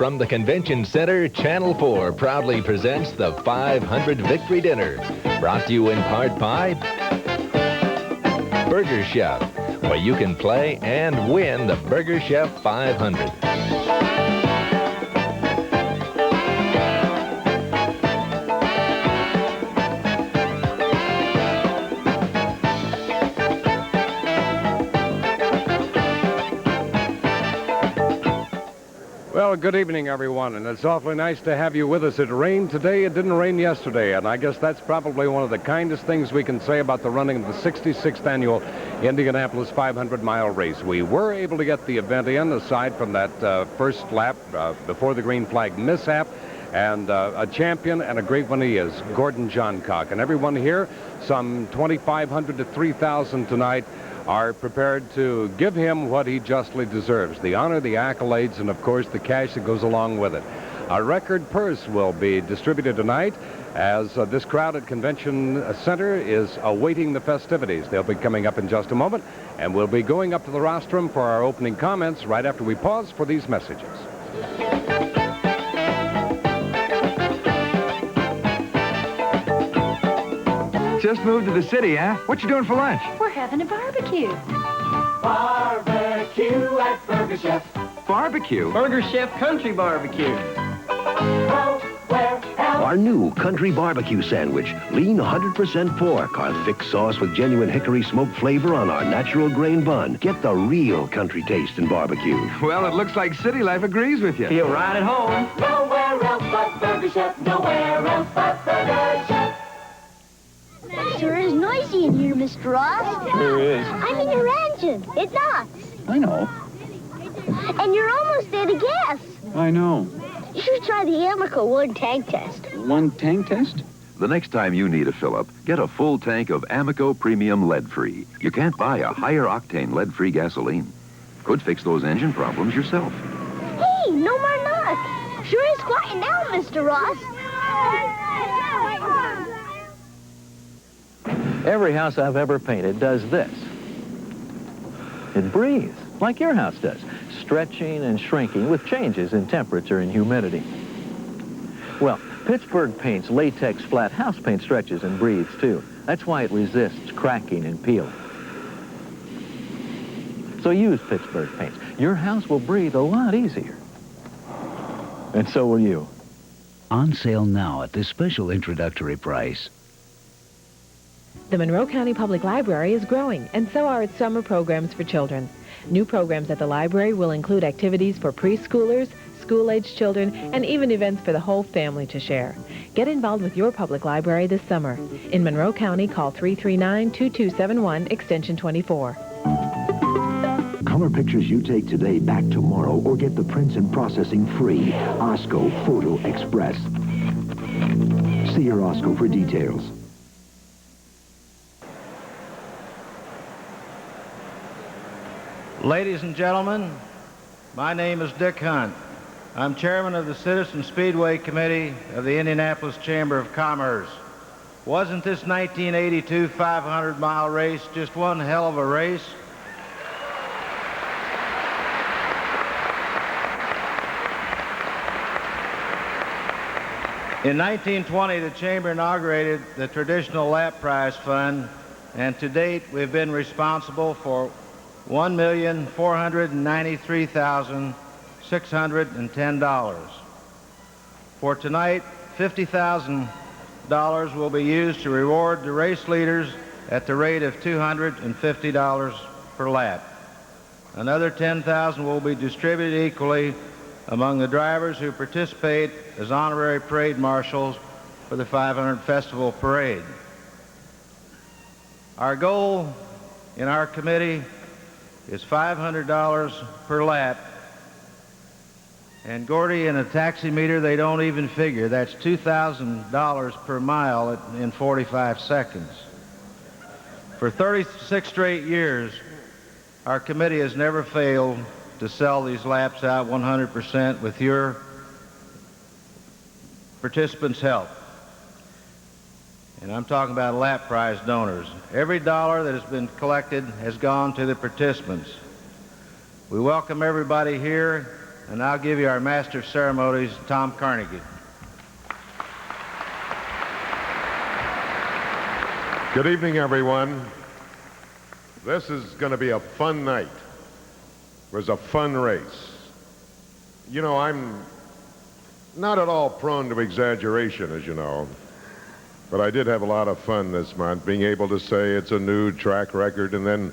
From the Convention Center, Channel 4 proudly presents the 500 Victory Dinner. Brought to you in part by Burger Chef, where you can play and win the Burger Chef 500. Well, good evening, everyone, and it's awfully nice to have you with us. It rained today, it didn't rain yesterday, and I guess that's probably one of the kindest things we can say about the running of the 66th annual Indianapolis 500-mile race. We were able to get the event in, aside from that first lap before the green flag mishap, and a champion and a great one he is, Gordon Johncock. And everyone here, some 2,500 to 3,000 tonight, are prepared to give him what he justly deserves, the honor, the accolades, and of course the cash that goes along with it. A record purse will be distributed tonight as this crowd at Convention Center is awaiting the festivities. They'll be coming up in just a moment, and we'll be going up to the rostrum for our opening comments right after we pause for these messages. Just moved to the city, huh? What you doing for lunch? We're having a barbecue. Barbecue at Burger Chef. Barbecue? Burger Chef Country Barbecue. Our new country barbecue sandwich. Lean 100% pork, our thick sauce with genuine hickory smoked flavor on our natural grain bun. Get the real country taste in barbecue. Well, it looks like city life agrees with you. Feel right at home. Nowhere else but Burger Chef. Nowhere else but Burger Chef. Sure is noisy in here, Mr. Ross. Sure is. I'm in your engine. It knocks. I know. And you're almost out of gas. I know. You should try the Amoco one tank test. One tank test? The next time you need a fill-up, get a full tank of Amoco Premium Lead-Free. You can't buy a higher octane lead-free gasoline. Could fix those engine problems yourself. Hey, no more knock. Sure is quiet now, Mr. Ross. Every house I've ever painted does this. It breathes, like your house does, stretching and shrinking with changes in temperature and humidity. Well, Pittsburgh Paint's latex flat house paint stretches and breathes, too. That's why it resists cracking and peeling. So use Pittsburgh Paints. Your house will breathe a lot easier. And so will you. On sale now at this special introductory price. The Monroe County Public Library is growing, and so are its summer programs for children. New programs at the library will include activities for preschoolers, school-aged children, and even events for the whole family to share. Get involved with your public library this summer. In Monroe County, call 339-2271, extension 24. Color pictures you take today back tomorrow, or get the prints and processing free. Osco Photo Express. See your Osco for details. Ladies and gentlemen, my name is Dick Hunt. I'm chairman of the Citizen Speedway Committee of the Indianapolis Chamber of Commerce. Wasn't this 1982 500-mile race just one hell of a race? In 1920, the Chamber inaugurated the traditional lap prize fund, and to date, we've been responsible for $1,493,610. For tonight, $50,000 will be used to reward the race leaders at the rate of $250 per lap. Another $10,000 will be distributed equally among the drivers who participate as honorary parade marshals for the 500 Festival Parade. Our goal in our committee is $500 per lap, and Gordy, in a taximeter they don't even figure. That's $2,000 per mile in 45 seconds. For 36 straight years, our committee has never failed to sell these laps out 100% with your participants' help. And I'm talking about lap prize donors. Every dollar that has been collected has gone to the participants. We welcome everybody here And I'll give you our Master of Ceremonies, Tom Carnegie. Good evening, everyone. This is going to be a fun night. It was a fun race. You know, I'm not at all prone to exaggeration, as you know. But I did have a lot of fun this month, being able to say it's a new track record and then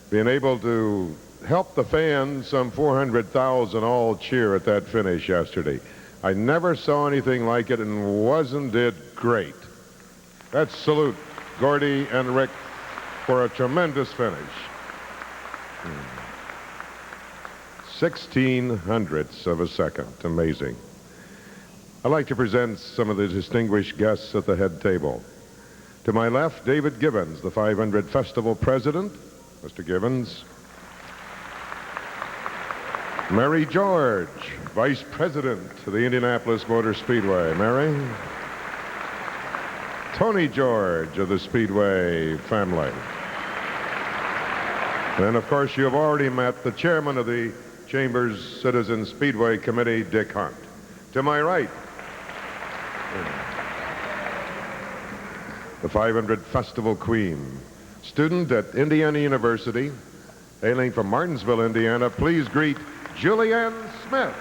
being able to help the fans, some 400,000, all cheer at that finish yesterday. I never saw anything like it, and wasn't it great? Let's salute Gordy and Rick for a tremendous finish. 16/100ths of a second. Amazing. I'd like to present some of the distinguished guests at the head table. To my left, David Gibbons, the 500 Festival President. Mr. Gibbons. Mary George, Vice President of the Indianapolis Motor Speedway. Mary. Tony George of the Speedway family. And of course, you have already met the chairman of the Chambers Citizen Speedway Committee, Dick Hunt. To my right, the 500 Festival Queen, student at Indiana University, hailing from Martinsville, Indiana. Please greet Julianne Smith.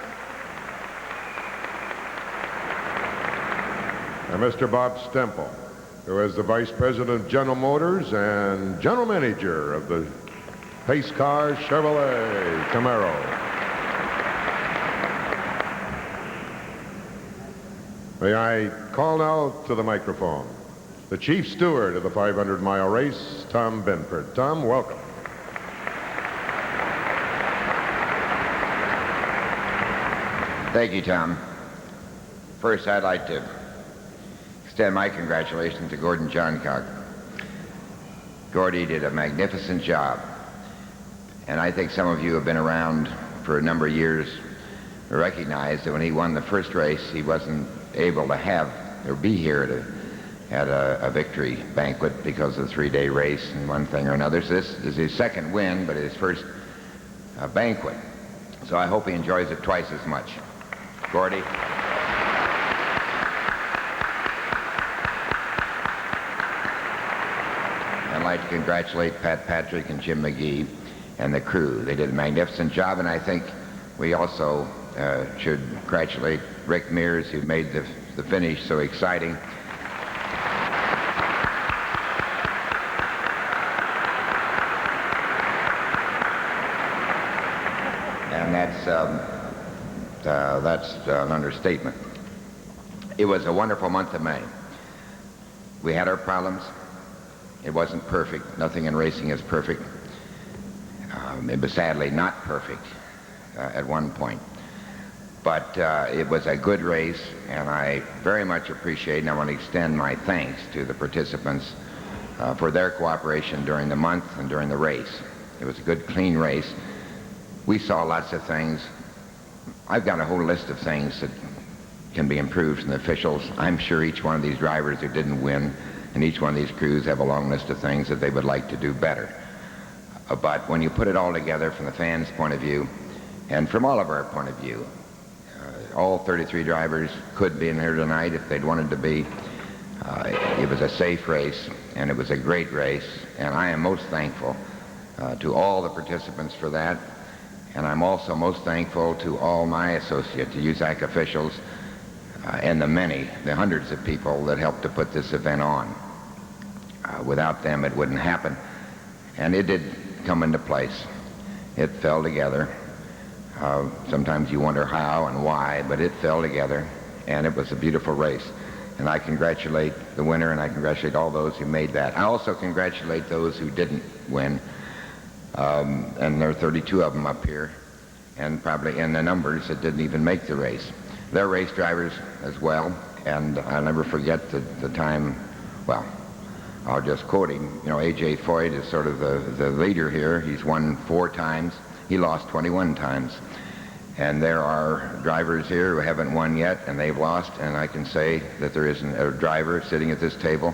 And Mr. Bob Stempel, who is the Vice President of General Motors and General Manager of the Pace Car Chevrolet Camaro. May I call now to the microphone the Chief Steward of the 500-mile race, Tom Benford. Tom, welcome. Thank you, Tom. First, I'd like to extend my congratulations to Gordon Johncock. Gordy did a magnificent job. And I think some of you have been around for a number of years recognize that when he won the first race, he wasn't able to have or be here at a victory banquet because of the three-day race and one thing or another. So this is his second win, but his first banquet. So I hope he enjoys it twice as much. Gordy. I'd like to congratulate Pat Patrick and Jim McGee and the crew. They did a magnificent job, and I think we also should congratulate Rick Mears, who made the finish so exciting. And that's an understatement. It was a wonderful month of May. We had our problems. It wasn't perfect. Nothing in racing is perfect. It was sadly not perfect at one point. But it was a good race, and I very much appreciate, and I want to extend my thanks to the participants for their cooperation during the month and during the race. It was a good, clean race. We saw lots of things. I've got a whole list of things that can be improved from the officials. I'm sure each one of these drivers who didn't win and each one of these crews have a long list of things that they would like to do better. But when you put it all together from the fans' point of view and from all of our point of view, all 33 drivers could be in here tonight if they'd wanted to be. It was a safe race, and it was a great race, and I am most thankful to all the participants for that. And I'm also most thankful to all my associates, the USAC officials, and the hundreds of people that helped to put this event on. Without them, it wouldn't happen. And it did come into place. It fell together. Sometimes you wonder how and why, but it fell together, and it was a beautiful race. And I congratulate the winner, and I congratulate all those who made that. I also congratulate those who didn't win. And there are 32 of them up here, and probably in the numbers that didn't even make the race. They're race drivers as well, and I'll never forget the time, well, I'll just quote him. You know, A.J. Foyt is sort of the leader here. He's won 4 times. He lost 21 times. And there are drivers here who haven't won yet, and they've lost, and I can say that there isn't a driver sitting at this table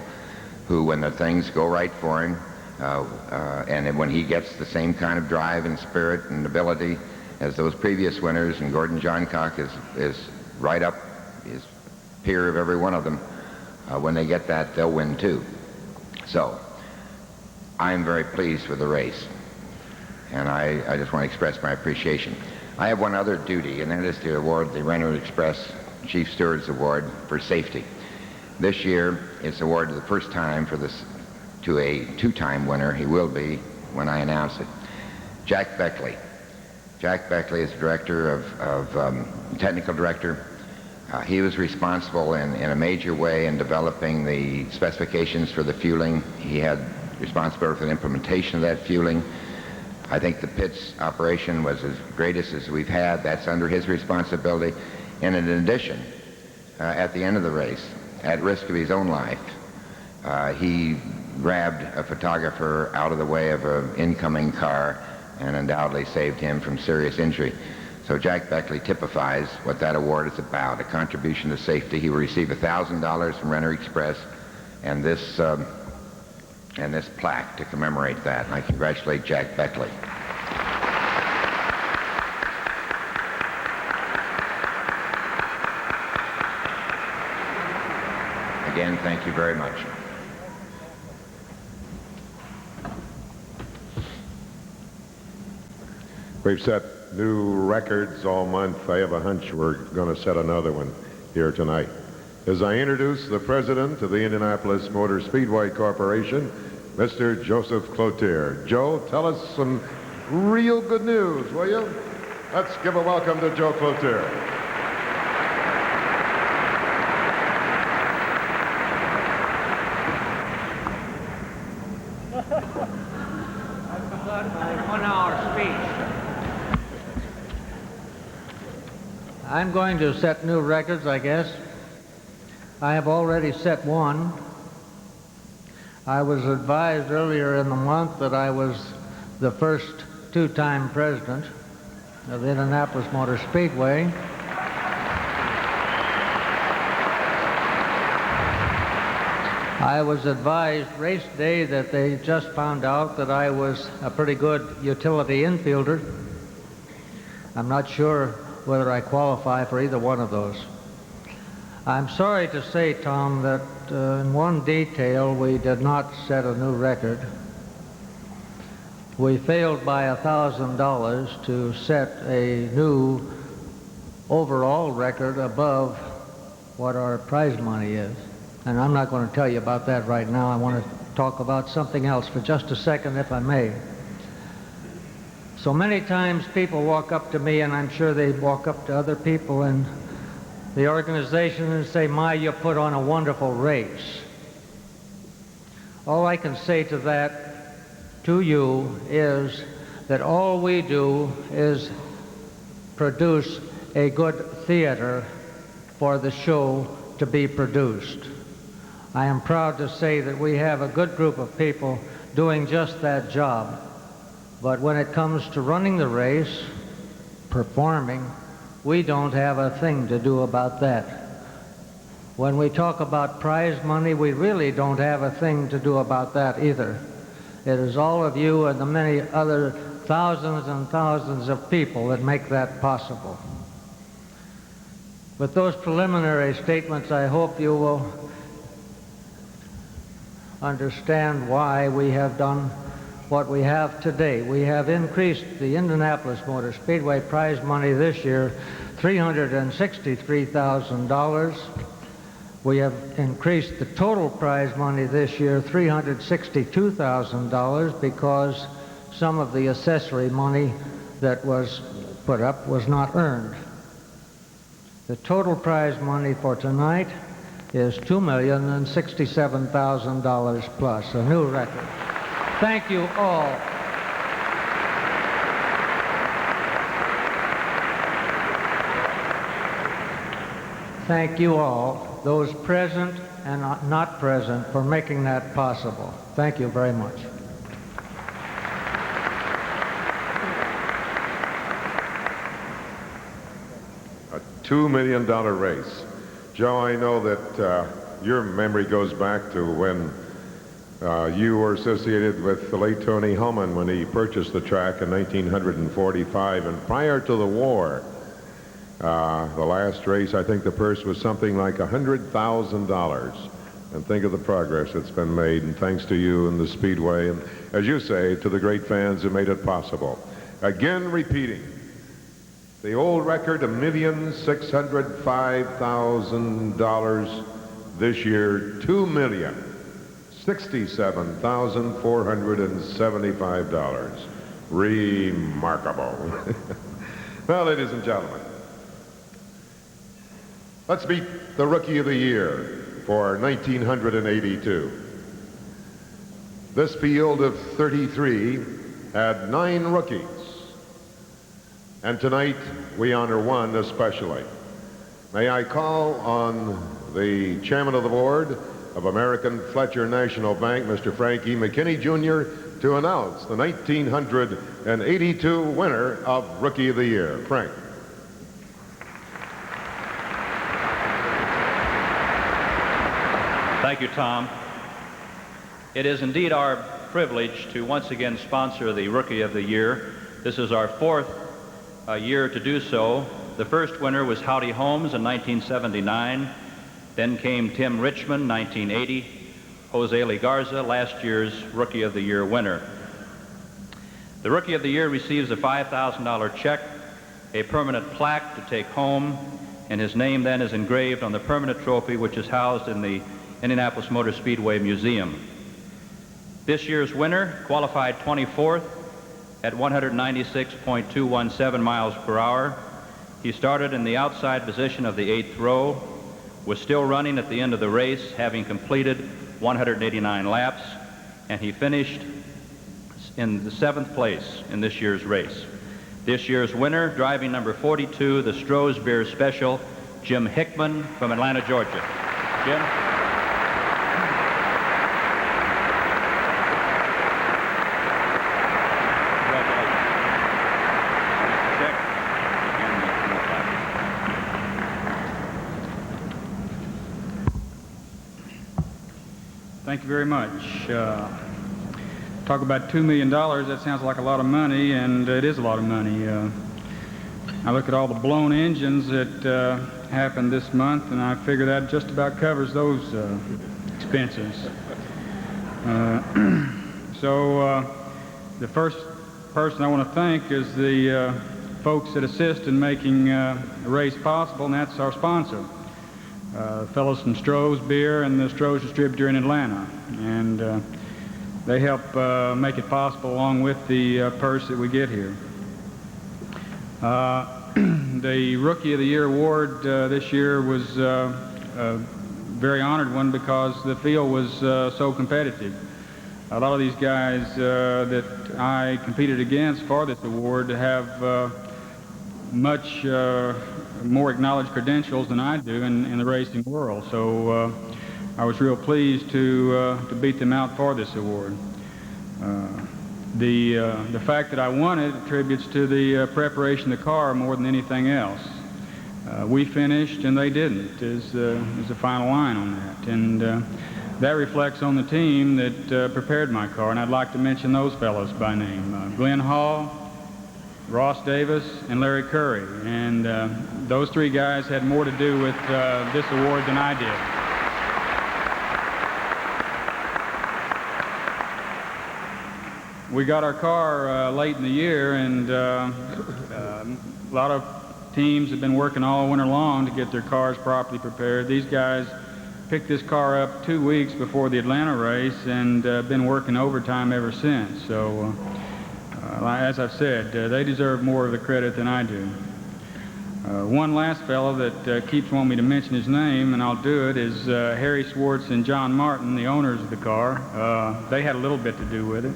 who, when the things go right for him, and when he gets the same kind of drive and spirit and ability as those previous winners, and Gordon Johncock is right up his peer of every one of them. When they get that, they'll win too. So I'm very pleased with the race, and I just want to express my appreciation. I have one other duty, and that is to award the Railroad Express Chief Steward's Award for safety. This year, it's awarded the first time to a two-time winner. He will be when I announce it. Jack Beckley. Jack Beckley is the director technical director. He was responsible in a major way in developing the specifications for the fueling. He had responsibility for the implementation of that fueling. I think the pits operation was as greatest as we've had. That's under his responsibility. And in addition, at the end of the race, at risk of his own life, he grabbed a photographer out of the way of an incoming car and undoubtedly saved him from serious injury. So Jack Beckley typifies what that award is about, a contribution to safety. He will receive $1,000 from Railroad Express and this plaque to commemorate that. And I congratulate Jack Beckley. Again, thank you very much. We've set new records all month. I have a hunch we're going to set another one here tonight. As I introduce the president of the Indianapolis Motor Speedway Corporation, Mr. Joseph Cloutier. Joe, tell us some real good news, will you? Let's give a welcome to Joe Cloutier. I forgot my 1-hour speech. I'm going to set new records, I guess. I have already set one. I was advised earlier in the month that I was the first two-time president of the Indianapolis Motor Speedway. I was advised race day that they just found out that I was a pretty good utility infielder. I'm not sure whether I qualify for either one of those. I'm sorry to say, Tom, that in one detail we did not set a new record. We failed by $1,000 to set a new overall record above what our prize money is. And I'm not going to tell you about that right now. I want to talk about something else for just a second, if I may. So many times people walk up to me, and I'm sure they walk up to other people in the organization and say, "My, you put on a wonderful race." All I can say to that, to you, is that all we do is produce a good theater for the show to be produced. I am proud to say that we have a good group of people doing just that job. But when it comes to running the race, performing, we don't have a thing to do about that. When we talk about prize money, we really don't have a thing to do about that either. It is all of you and the many other thousands and thousands of people that make that possible. With those preliminary statements, I hope you will understand why we have done what we have today. We have increased the Indianapolis Motor Speedway prize money this year $363,000. We have increased the total prize money this year $362,000 because some of the accessory money that was put up was not earned. The total prize money for tonight is $2,067,000 plus, a new record. Thank you all. Thank you all, those present and not present, for making that possible. Thank you very much. A $2 million race. Joe, I know that your memory goes back to when You were associated with the late Tony Hellman when he purchased the track in 1945, and prior to the war, the last race, I think the purse was something like $100,000. And think of the progress that's been made, and thanks to you and the Speedway, and as you say, to the great fans who made it possible. Again, repeating, the old record, $1,605,000. This year, $2,067,475. Remarkable. Well, ladies and gentlemen, let's meet the Rookie of the Year for 1982. This field of 33 had 9 rookies. And tonight, we honor one especially. May I call on the chairman of the board of American Fletcher National Bank, Mr. Frank E. McKinney, Jr., to announce the 1982 winner of Rookie of the Year. Frank. Thank you, Tom. It is indeed our privilege to once again sponsor the Rookie of the Year. This is our 4th year to do so. The first winner was Howdy Holmes in 1979. Then came Tim Richmond, 1980. Jose Legarza, last year's Rookie of the Year winner. The Rookie of the Year receives a $5,000 check, a permanent plaque to take home, and his name then is engraved on the permanent trophy, which is housed in the Indianapolis Motor Speedway Museum. This year's winner qualified 24th at 196.217 miles per hour. He started in the outside position of the 8th row, was still running at the end of the race, having completed 189 laps, and he finished in the 7th place in this year's race. This year's winner, driving number 42, the Stroh's Beer Special, Jim Hickman from Atlanta, Georgia. Jim? Thank you very much. Talk about $2 million, that sounds like a lot of money, and it is a lot of money. I look at all the blown engines that happened this month, and I figure that just about covers those expenses. The first person I want to thank is the folks that assist in making a race possible, and that's our sponsor. Fellows from Stroh's Beer and the Stroh's Distributor in Atlanta, and they help make it possible along with the purse that we get here. The Rookie of the Year award this year was a very honored one because the field was so competitive. A lot of these guys that I competed against for this award have much more acknowledged credentials than I do in the racing world. So I was real pleased to beat them out for this award. The fact that I won it attributes to the preparation of the car more than anything else. We finished and they didn't is the final line on that. And that reflects on the team that prepared my car. And I'd like to mention those fellows by name. Glenn Hall, Ross Davis, and Larry Curry. And those 3 guys had more to do with this award than I did. We got our car late in the year, and a lot of teams have been working all winter long to get their cars properly prepared. These guys picked this car up 2 weeks before the Atlanta race and been working overtime ever since. So, as I've said, they deserve more of the credit than I do. One last fellow that keeps wanting me to mention his name, and I'll do it, is Harry Swartz and John Martin, the owners of the car. They had a little bit to do with it.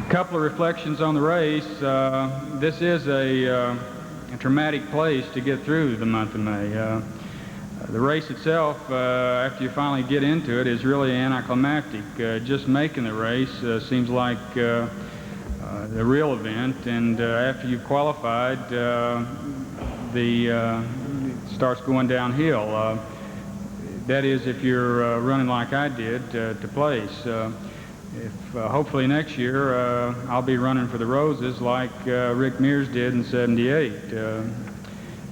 A couple of reflections on the race. This is a traumatic place to get through the month of May. The race itself, after you finally get into it, is really anticlimactic. Just making the race seems like the real event, and after you've qualified, starts going downhill. That is, if you're running like I did to place. Hopefully next year I'll be running for the Roses like Rick Mears did in '78,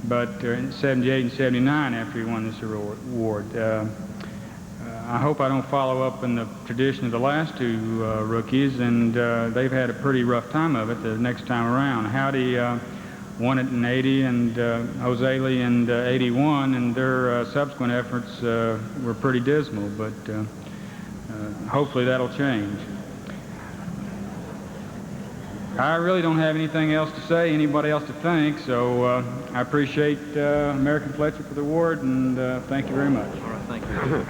but in '78 and '79 after he won this award. I hope I don't follow up in the tradition of the last two rookies, and they've had a pretty rough time of it the next time around. Howdy won it in '80, and Jose Lee in '81, and their subsequent efforts were pretty dismal, but hopefully that'll change. I really don't have anything else to say, anybody else to thank, so I appreciate American Fletcher for the award, and thank you very much. All right, thank you.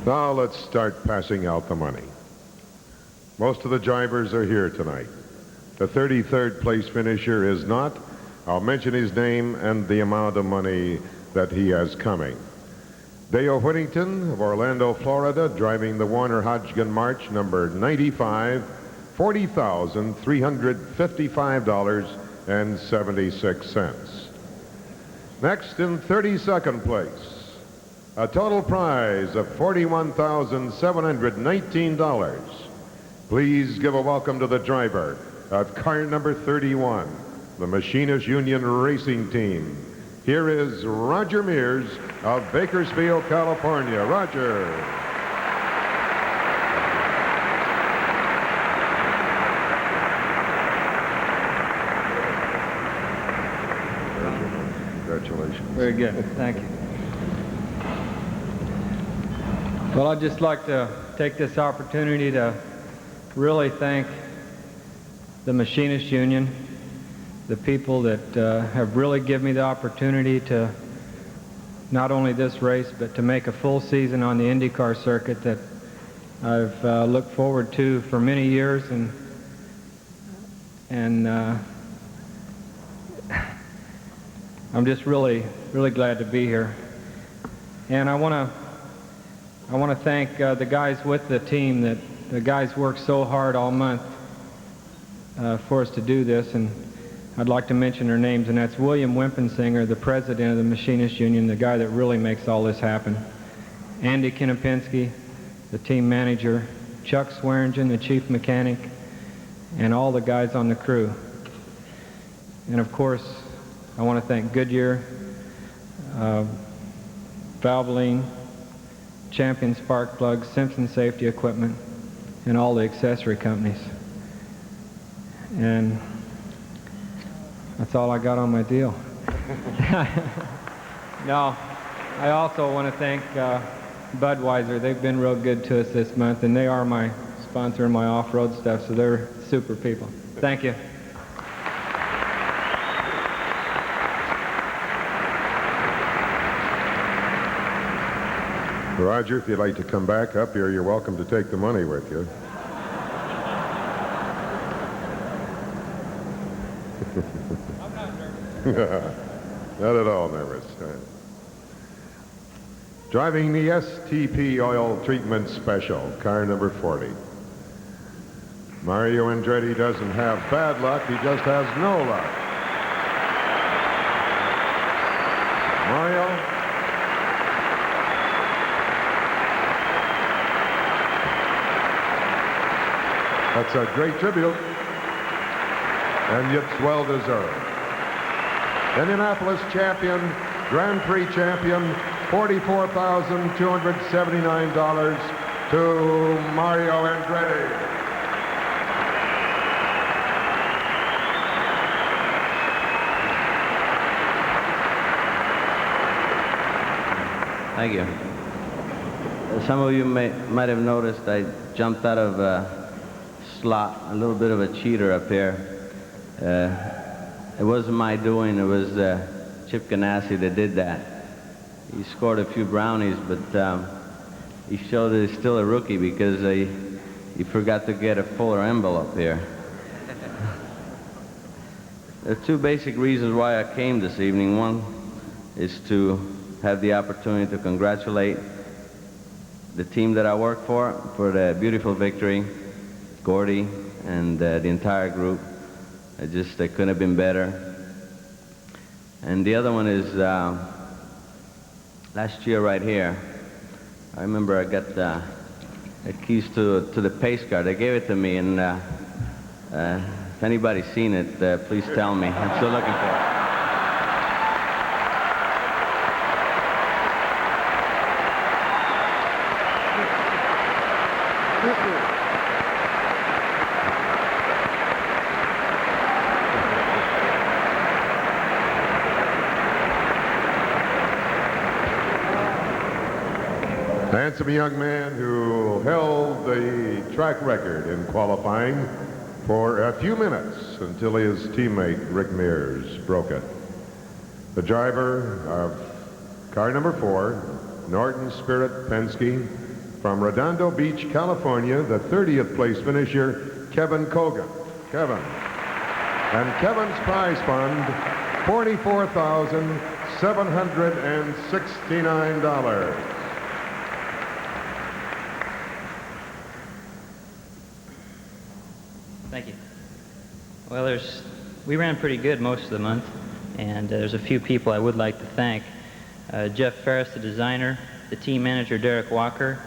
Now let's start passing out the money. Most of the drivers are here tonight. The 33rd place finisher is not. I'll mention his name and the amount of money that he has coming. Dale Whittington of Orlando, Florida, driving the Warner Hodgkin March number 95, $40,355.76. Next, in 32nd place, a total prize of $41,719. Please give a welcome to the driver of car number 31, the Machinist Union Racing Team. Here is Roger Mears of Bakersfield, California. Roger. Congratulations. Very good. Thank you. Well, I'd just like to take this opportunity to really thank the Machinist Union, the people that have really given me the opportunity to not only this race, but to make a full season on the IndyCar circuit that I've looked forward to for many years, and I'm just really glad to be here. And I want to thank the guys with the team. That the guys worked so hard all month for us to do this, and I'd like to mention their names, and that's William Wimpensinger, the president of the Machinist Union, the guy that really makes all this happen. Andy Kinopinski, the team manager, Chuck Swearingen, the chief mechanic, and all the guys on the crew. And of course, I want to thank Goodyear, Valvoline, Champion Spark Plugs, Simpson Safety Equipment, and all the accessory companies. And that's all I got on my deal. No, I also want to thank Budweiser. They've been real good to us this month, and they are my sponsor in my off-road stuff, so they're super people. Thank you. Roger, if you'd like to come back up here, you're welcome to take the money with you. I'm not nervous. Not at all nervous. Driving the STP Oil Treatment Special, car number 40. Mario Andretti doesn't have bad luck, he just has no luck. Mario? That's a great tribute, and it's well deserved. Indianapolis champion, Grand Prix champion, $44,279 to Mario Andretti. Thank you. Some of you might have noticed I jumped out of slot, a little bit of a cheater up here. It wasn't my doing, it was Chip Ganassi that did that. He scored a few brownies, but he showed that he's still a rookie because he forgot to get a fuller envelope here. There are two basic reasons why I came this evening. One is to have the opportunity to congratulate the team that I work for the beautiful victory, Gordy and the entire group. I couldn't have been better. And the other one is last year right here. I remember I got the keys to the pace car. They gave it to me, and if anybody's seen it, please tell me. I'm still looking for it. Handsome young man who held the track record in qualifying for a few minutes until his teammate Rick Mears broke it. The driver of car number 4, Norton Spirit Penske, from Redondo Beach, California, the 30th place finisher, Kevin Cogan. Kevin. And Kevin's prize fund, $44,769. Thank you. Well, we ran pretty good most of the month, and there's a few people I would like to thank. Jeff Ferris, the designer, the team manager, Derek Walker,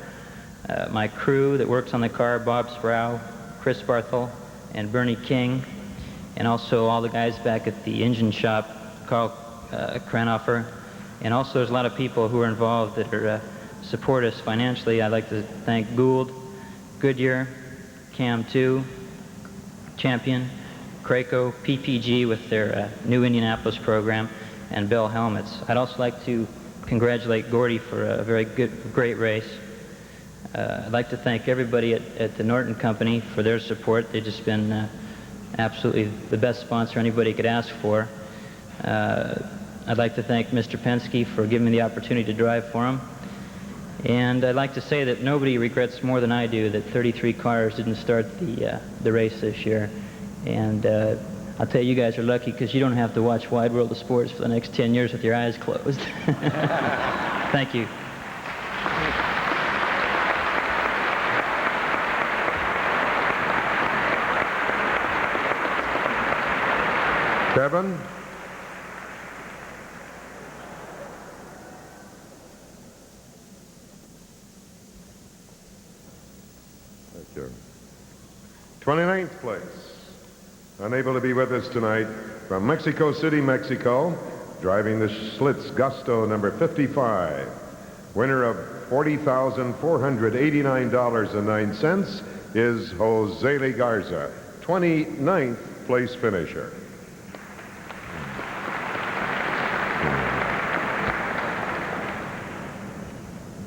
my crew that works on the car, Bob Sproul, Chris Barthel, and Bernie King, and also all the guys back at the engine shop, Carl Kranhofer, and also there's a lot of people who are involved that support us financially. I'd like to thank Gould, Goodyear, Cam 2, Champion, Craco, PPG with their new Indianapolis program, and Bell Helmets. I'd also like to congratulate Gordy for a great race. I'd like to thank everybody at the Norton Company for their support. They've just been absolutely the best sponsor anybody could ask for. I'd like to thank Mr. Penske for giving me the opportunity to drive for him. And I'd like to say that nobody regrets more than I do that 33 cars didn't start the race this year. And I'll tell you guys are lucky because you don't have to watch Wide World of Sports for the next 10 years with your eyes closed. Thank you. Kevin? Thank you. 29th place. Unable to be with us tonight from Mexico City, Mexico, driving the Schlitz Gusto number 55. Winner of $40,489.09 is Jose Lee Garza, 29th place finisher.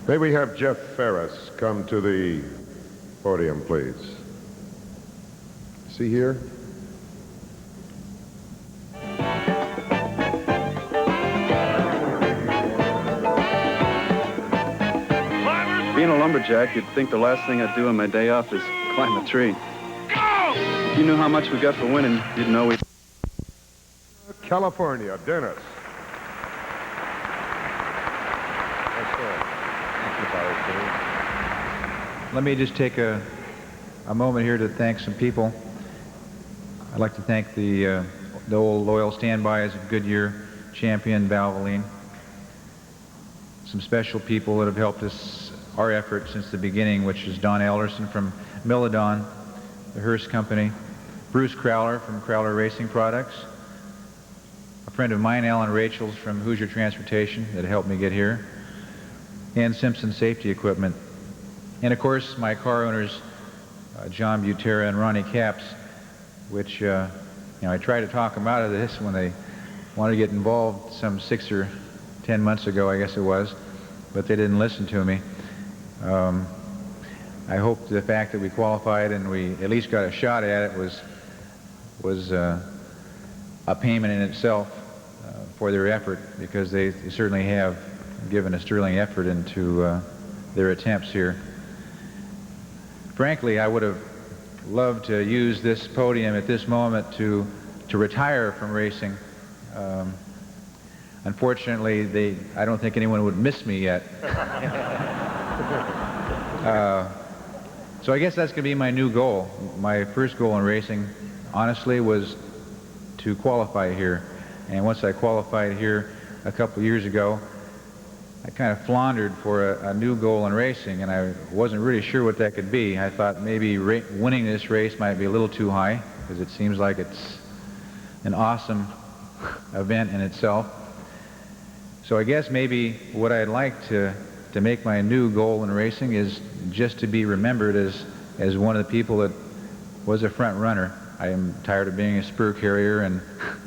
May we have Jeff Ferris come to the podium, please. Is he here? Being a lumberjack, you'd think the last thing I'd do on my day off is climb a tree. Go! If you knew how much we got for winning, you'd know we... California, Dennis. Let me just take a moment here to thank some people. I'd like to thank the old loyal standbys of Goodyear, Champion, Valvoline. Some special people that have helped us, our effort since the beginning, which is Don Elderson from Milladon, the Hearst Company, Bruce Crowler from Crowler Racing Products, a friend of mine, Alan Rachels from Hoosier Transportation, that helped me get here, and Simpson Safety Equipment. And of course, my car owners, John Butera and Ronnie Capps, which, I tried to talk them out of this when they wanted to get involved some 6 or 10 months ago, I guess it was, but they didn't listen to me. I hope the fact that we qualified and we at least got a shot at it was a payment in itself for their effort, because they certainly have given a sterling effort into their attempts here. Frankly, I would have loved to use this podium at this moment to retire from racing. Unfortunately, I don't think anyone would miss me yet. So I guess that's going to be my new goal. My first goal in racing, honestly, was to qualify here. And once I qualified here a couple years ago, I kind of floundered for a new goal in racing, and I wasn't really sure what that could be. I thought maybe winning this race might be a little too high, because it seems like it's an awesome event in itself. So I guess maybe what I'd like to make my new goal in racing is just to be remembered as one of the people that was a front runner. I am tired of being a spur carrier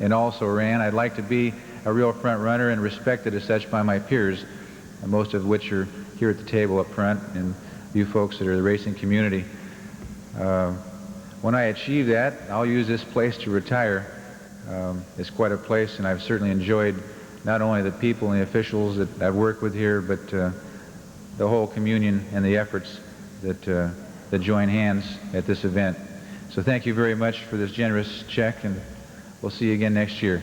and also ran. I'd like to be a real front runner and respected as such by my peers, most of which are here at the table up front, and you folks that are the racing community. When I achieve that, I'll use this place to retire. It's quite a place, and I've certainly enjoyed not only the people and the officials that I've worked with here, but the whole communion and the efforts that join hands at this event. So thank you very much for this generous check, and we'll see you again next year.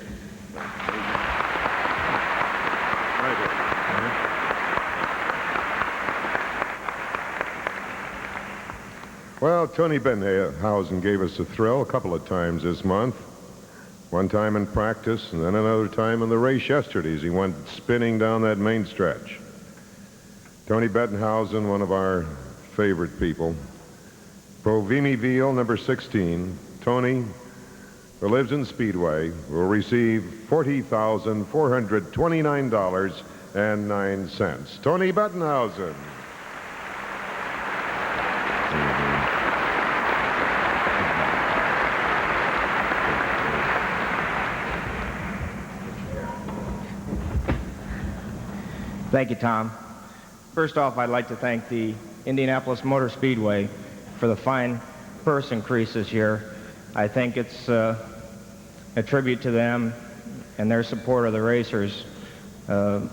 Well, Tony Bettenhausen gave us a thrill a couple of times this month. One time in practice, and then another time in the race yesterday as he went spinning down that main stretch. Tony Bettenhausen, one of our favorite people. Provimi Veal, number 16. Tony, who lives in Speedway, will receive $40,429.09. Tony Bettenhausen. Thank you, Tom. First off, I'd like to thank the Indianapolis Motor Speedway for the fine purse increase this year. I think it's a tribute to them and their support of the racers for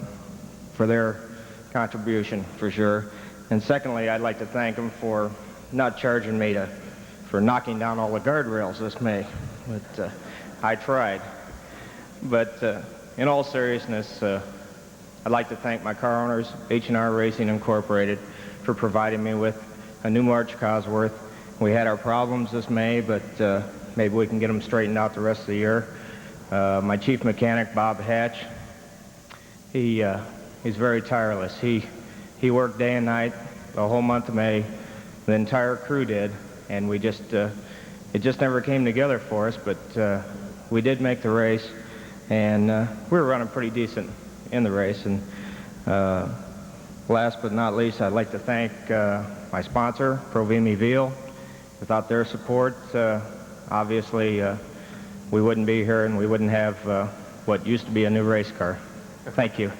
their contribution, for sure. And secondly, I'd like to thank them for not charging me for knocking down all the guardrails this May. But I tried. But in all seriousness, I'd like to thank my car owners, H&R Racing Incorporated, for providing me with a new March Cosworth. We had our problems this May, but maybe we can get them straightened out the rest of the year. My chief mechanic, Bob Hatch, he's very tireless. He worked day and night the whole month of May. The entire crew did, and it just never came together for us, but we did make the race, and we were running pretty decent in the race. And last but not least, I'd like to thank my sponsor, Provimi Veal. Without their support, obviously we wouldn't be here and we wouldn't have what used to be a new race car. Thank you.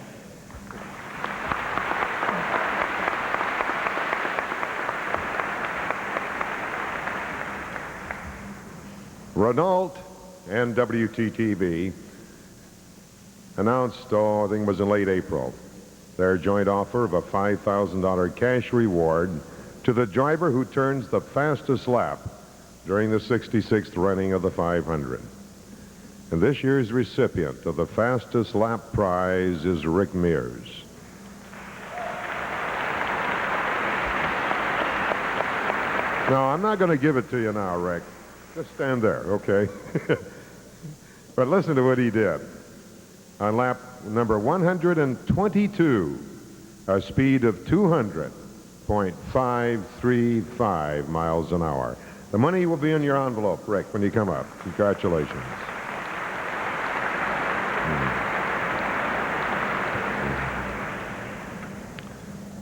Renault and WTTV announced, I think it was in late April, their joint offer of a $5,000 cash reward to the driver who turns the fastest lap during the 66th running of the 500. And this year's recipient of the fastest lap prize is Rick Mears. No, I'm not going to give it to you now, Rick. Just stand there, okay? But listen to what he did. On lap number 122, a speed of 200.535 miles an hour. The money will be in your envelope, Rick, when you come up. Congratulations.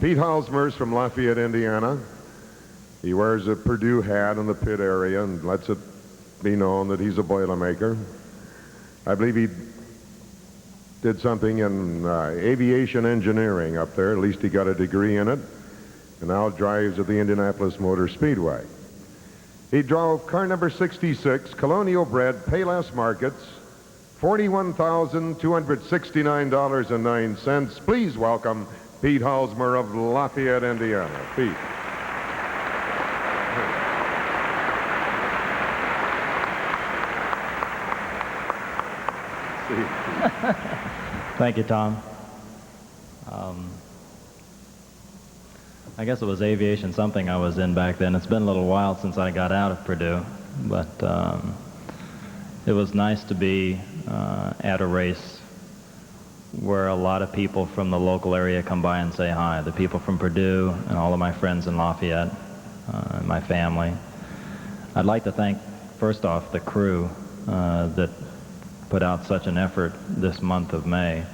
Pete Halsmer's from Lafayette, Indiana. He wears a Purdue hat in the pit area and lets it be known that he's a Boilermaker. I believe he did something in aviation engineering up there. At least he got a degree in it. And now drives at the Indianapolis Motor Speedway. He drove car number 66, Colonial Bred, Payless Markets, $41,269.09. Please welcome Pete Halsmer of Lafayette, Indiana. Pete. Thank you, Tom. I guess it was aviation something I was in back then. It's been a little while since I got out of Purdue, but it was nice to be at a race where a lot of people from the local area come by and say hi. The people from Purdue and all of my friends in Lafayette, and my family. I'd like to thank, first off, the crew that put out such an effort this month of May.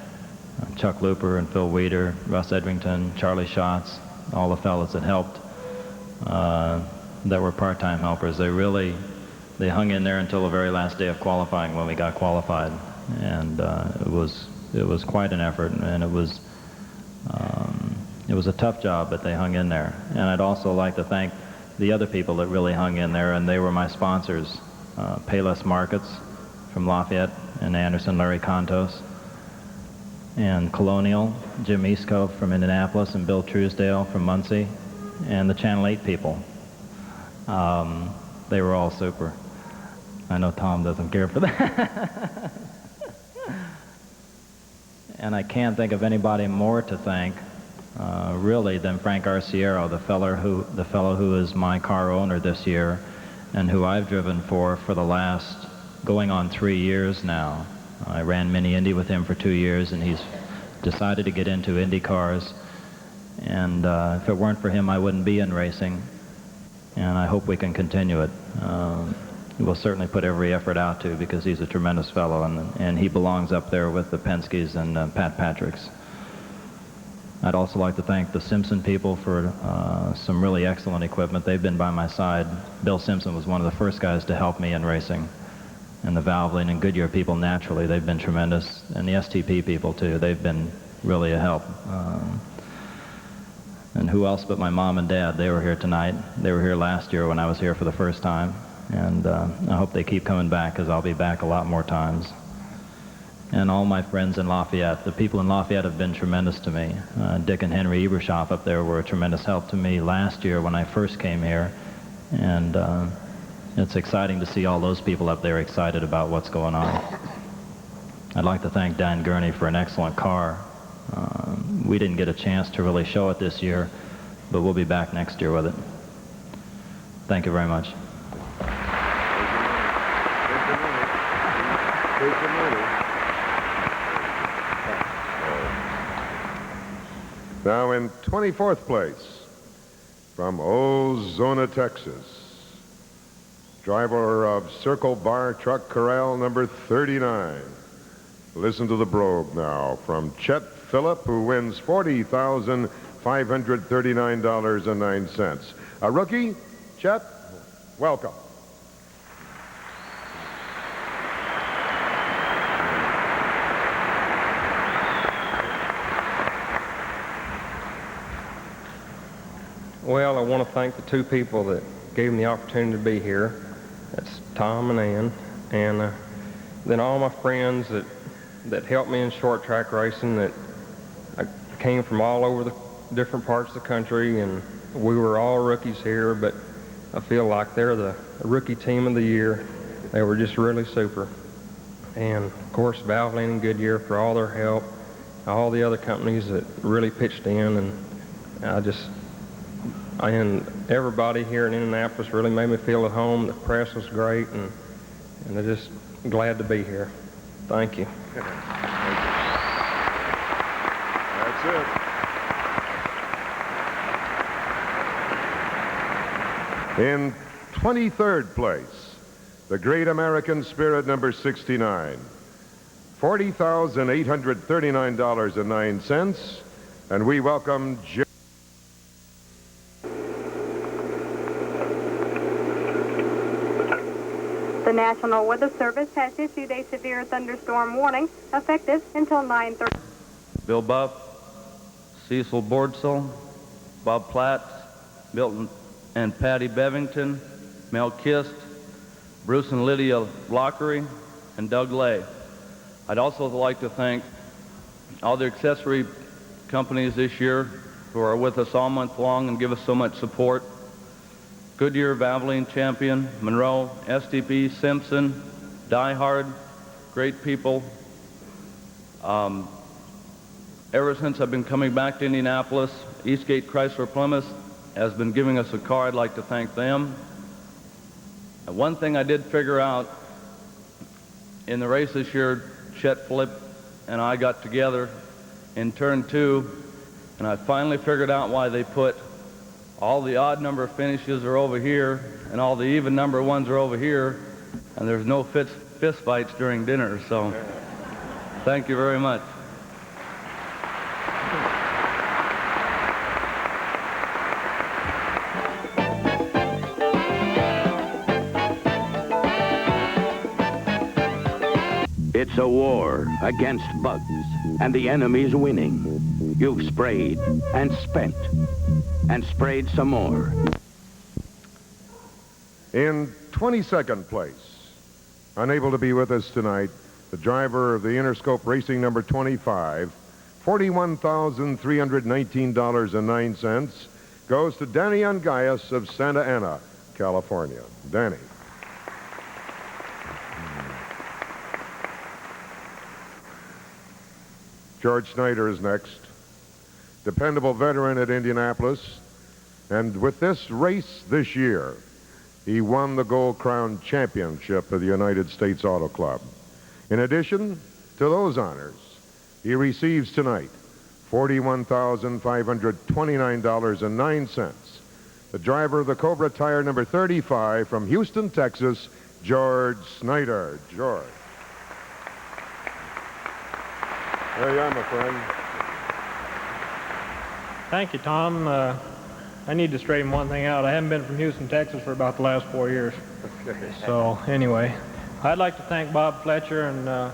Chuck Looper and Phil Weeder, Russ Edrington, Charlie Schatz, all the fellows that helped, that were part-time helpers. They hung in there until the very last day of qualifying when we got qualified. And it was quite an effort, and it was a tough job, but they hung in there. And I'd also like to thank the other people that really hung in there, and they were my sponsors. Payless Markets from Lafayette and Anderson, Larry Contos, and Colonial, Jim Eastcove from Indianapolis, and Bill Truesdale from Muncie, and the Channel 8 people. They were all super. I know Tom doesn't care for that. And I can't think of anybody more to thank, really, than Frank Arciero, the fellow who is my car owner this year, and who I've driven for the last, going on 3 years now. I ran Mini Indy with him for 2 years, and he's decided to get into Indy cars. And if it weren't for him, I wouldn't be in racing. And I hope we can continue it. We'll certainly put every effort out to, because he's a tremendous fellow, and he belongs up there with the Penskes and Pat Patricks. I'd also like to thank the Simpson people for some really excellent equipment. They've been by my side. Bill Simpson was one of the first guys to help me in racing. And the Valvoline and Goodyear people, naturally, they've been tremendous. And the STP people, too, they've been really a help. And who else but my mom and dad? They were here tonight. They were here last year when I was here for the first time. And I hope they keep coming back, because I'll be back a lot more times. And all my friends in Lafayette. The people in Lafayette have been tremendous to me. Dick and Henry Ebershoff up there were a tremendous help to me last year when I first came here. And it's exciting to see all those people up there excited about what's going on. I'd like to thank Dan Gurney for an excellent car. We didn't get a chance to really show it this year, but we'll be back next year with it. Thank you very much. Now in 24th place, from Ozona, Texas, driver of Circle Bar Truck Corral number 39. Listen to the brogue now from Chet Phillip, who wins $40,539.09. A rookie, Chet, welcome. Well, I want to thank the two people that gave me the opportunity to be here. That's Tom and Ann, and then all my friends that helped me in short track racing, that I came from all over the different parts of the country, and we were all rookies here, but I feel like they're the rookie team of the year. They were just really super. And of course, Valvoline and Goodyear for all their help, all the other companies that really pitched in, and and everybody here in Indianapolis really made me feel at home. The press was great, and I'm just glad to be here. Thank you. That's it. In 23rd place, the Great American Spirit number 69, $40,839.09, and we welcome Jim. The National Weather Service has issued a severe thunderstorm warning effective until 9:30. Bill Buff, Cecil Bordsell, Bob Platts, Milton and Patty Bevington, Mel Kist, Bruce and Lydia Lockery, and Doug Lay. I'd also like to thank all the accessory companies this year who are with us all month long and give us so much support. Goodyear, Valvoline, Champion, Monroe, SDP, Simpson, Die Hard, great people. Ever since I've been coming back to Indianapolis, Eastgate Chrysler Plymouth has been giving us a car. I'd like to thank them. And one thing I did figure out in the race this year, Chet Flip and I got together in turn 2, and I finally figured out why they put all the odd number finishes are over here and all the even number ones are over here, and there's no fist fights during dinner. So thank you very much. It's a war against bugs, and the enemy's winning. You've sprayed and spent and sprayed some more. In 22nd place, unable to be with us tonight, the driver of the Interscope Racing number 25, $41,319.09 goes to Danny Ungaius of Santa Ana, California. Danny. George Snyder is next, dependable veteran at Indianapolis, and with this race this year, he won the Gold Crown Championship of the United States Auto Club. In addition to those honors, he receives tonight $41,529.09. The driver of the Cobra Tire number 35 from Houston, Texas, George Snyder. George. There you are, my friend. Thank you, Tom. I need to straighten one thing out. I haven't been from Houston, Texas for about the last 4 years. Okay. So anyway, I'd like to thank Bob Fletcher and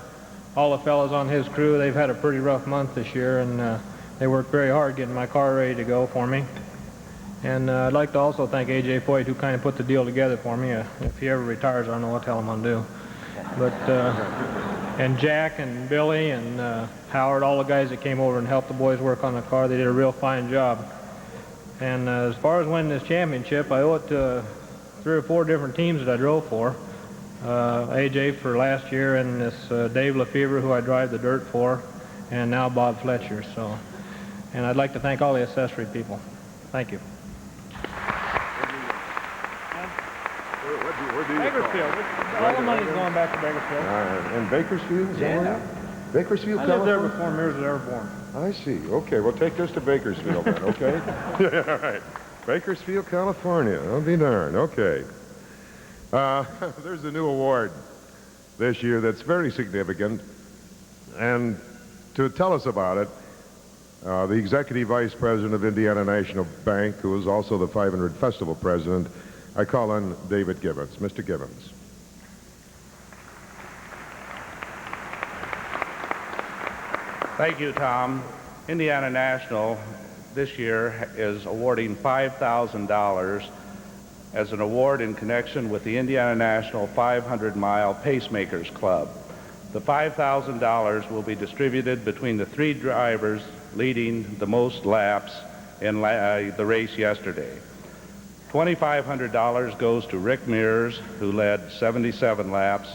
all the fellows on his crew. They've had a pretty rough month this year, and they worked very hard getting my car ready to go for me. And I'd like to also thank A.J. Foyt, who kind of put the deal together for me. If he ever retires, I don't know what the hell I'm going to do. But, and Jack and Billy and Howard, all the guys that came over and helped the boys work on the car, they did a real fine job. And as far as winning this championship, I owe it to 3 or 4 different teams that I drove for. AJ for last year, and this Dave Lefevre, who I drive the dirt for, and now Bob Fletcher. So, and I'd like to thank all the accessory people. Thank you. Where do you Bakersfield. All the money's going back to Bakersfield. In Bakersfield? Yeah. Bakersfield, I lived there California? before Mears was ever born. I see. Okay, well, take this to Bakersfield then, okay? Yeah, all right. Bakersfield, California. I'll be darned. Okay. There's a new award this year that's very significant. And to tell us about it, the Executive Vice President of Indiana National Bank, who is also the 500 Festival President, I call on David Gibbons. Mr. Gibbons. Thank you, Tom. Indiana National this year is awarding $5,000 as an award in connection with the Indiana National 500-mile Pacemakers Club. The $5,000 will be distributed between the 3 drivers leading the most laps in the race yesterday. $2,500 goes to Rick Mears, who led 77 laps.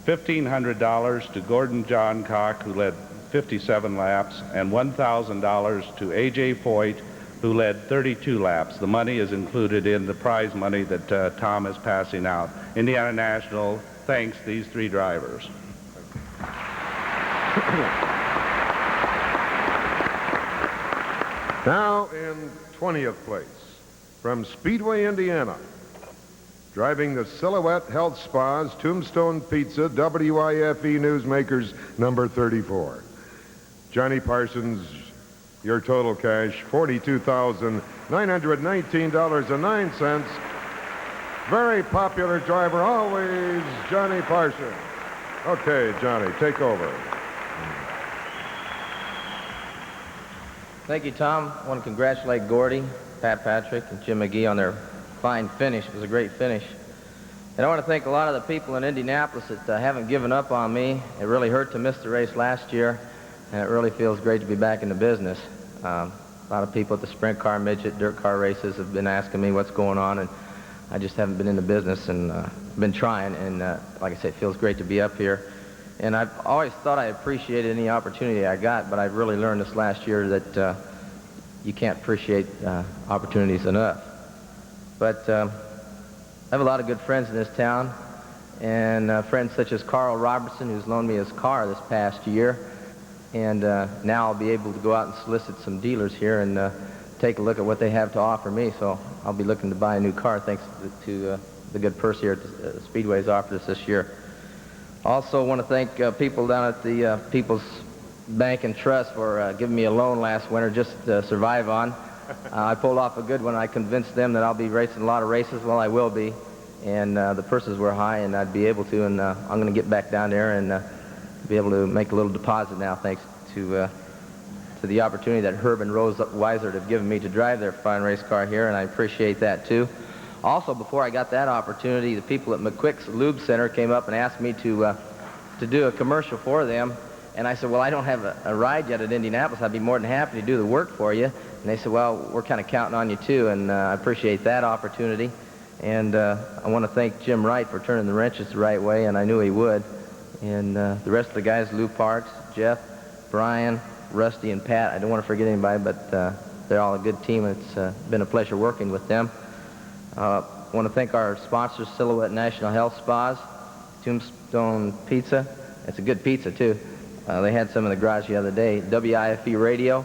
$1,500 to Gordon Johncock, who led 57 laps, and $1,000 to A.J. Foyt, who led 32 laps. The money is included in the prize money that Tom is passing out. Indiana National thanks these 3 drivers. Now in 20th place, from Speedway, Indiana, driving the Silhouette Health Spa's Tombstone Pizza WIFE Newsmakers number 34. Johnny Parsons, your total cash, $42,919.09. Very popular driver, always Johnny Parsons. Okay, Johnny, take over. Thank you, Tom. I want to congratulate Gordy, Pat Patrick, and Jim McGee on their fine finish. It was a great finish. And I want to thank a lot of the people in Indianapolis that haven't given up on me. It really hurt to miss the race last year, and it really feels great to be back in the business. A lot of people at the sprint car, midget, dirt car races have been asking me what's going on, and I just haven't been in the business, and been trying. And like I said, it feels great to be up here. And I've always thought I appreciated any opportunity I got, but I've really learned this last year that you can't appreciate opportunities enough. But I have a lot of good friends in this town, and friends such as Carl Robertson, who's loaned me his car this past year. And now I'll be able to go out and solicit some dealers here and take a look at what they have to offer me. So I'll be looking to buy a new car thanks to the good purse here at the Speedway's offered us this year. Also want to thank people down at the People's Bank and Trust for giving me a loan last winter just to survive on. I pulled off a good one. I convinced them that I'll be racing a lot of races. Well, I will be. And the purses were high, and I'd be able to. And I'm going to get back down there and be able to make a little deposit now thanks to the opportunity that Herb and Rose Weisert have given me to drive their fine race car here, and I appreciate that too. Also, before I got that opportunity, the people at McQuick's Lube Center came up and asked me to do a commercial for them. And I said, well, I don't have a ride yet at Indianapolis. I'd be more than happy to do the work for you. And they said, well, we're kind of counting on you too, and I appreciate that opportunity. And I want to thank Jim Wright for turning the wrenches the right way, and I knew he would. And the rest of the guys, Lou Parks, Jeff, Brian, Rusty, and Pat, I don't want to forget anybody, but they're all a good team. It's been a pleasure working with them. I want to thank our sponsors, Silhouette National Health Spas, Tombstone Pizza. It's a good pizza, too. They had some in the garage the other day. WIFE Radio.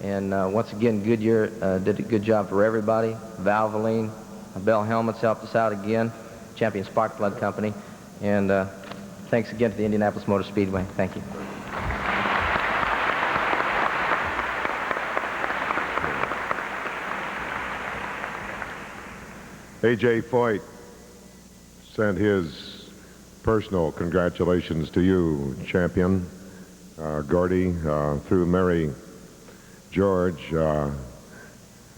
And once again, Goodyear did a good job for everybody. Valvoline, Bell Helmets helped us out again. Champion Spark Plug Company. And thanks again to the Indianapolis Motor Speedway. Thank you. A.J. Foyt sent his personal congratulations to you, champion. Gordy, through Mary George.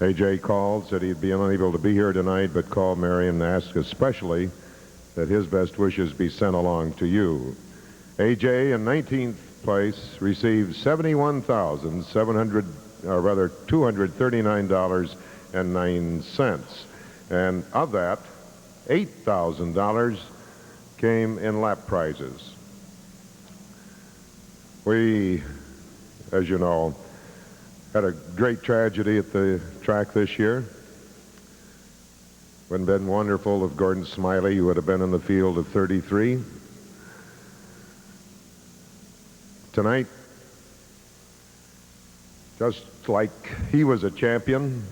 A.J. called, said he'd be unable to be here tonight, but called Mary and asked especially that his best wishes be sent along to you. A.J. in 19th place received $239.09. And of that, $8,000 came in lap prizes. We, as you know, had a great tragedy at the track this year. Wouldn't have been wonderful if Gordon Smiley would have been in the field of 33. Tonight, just like he was a champion,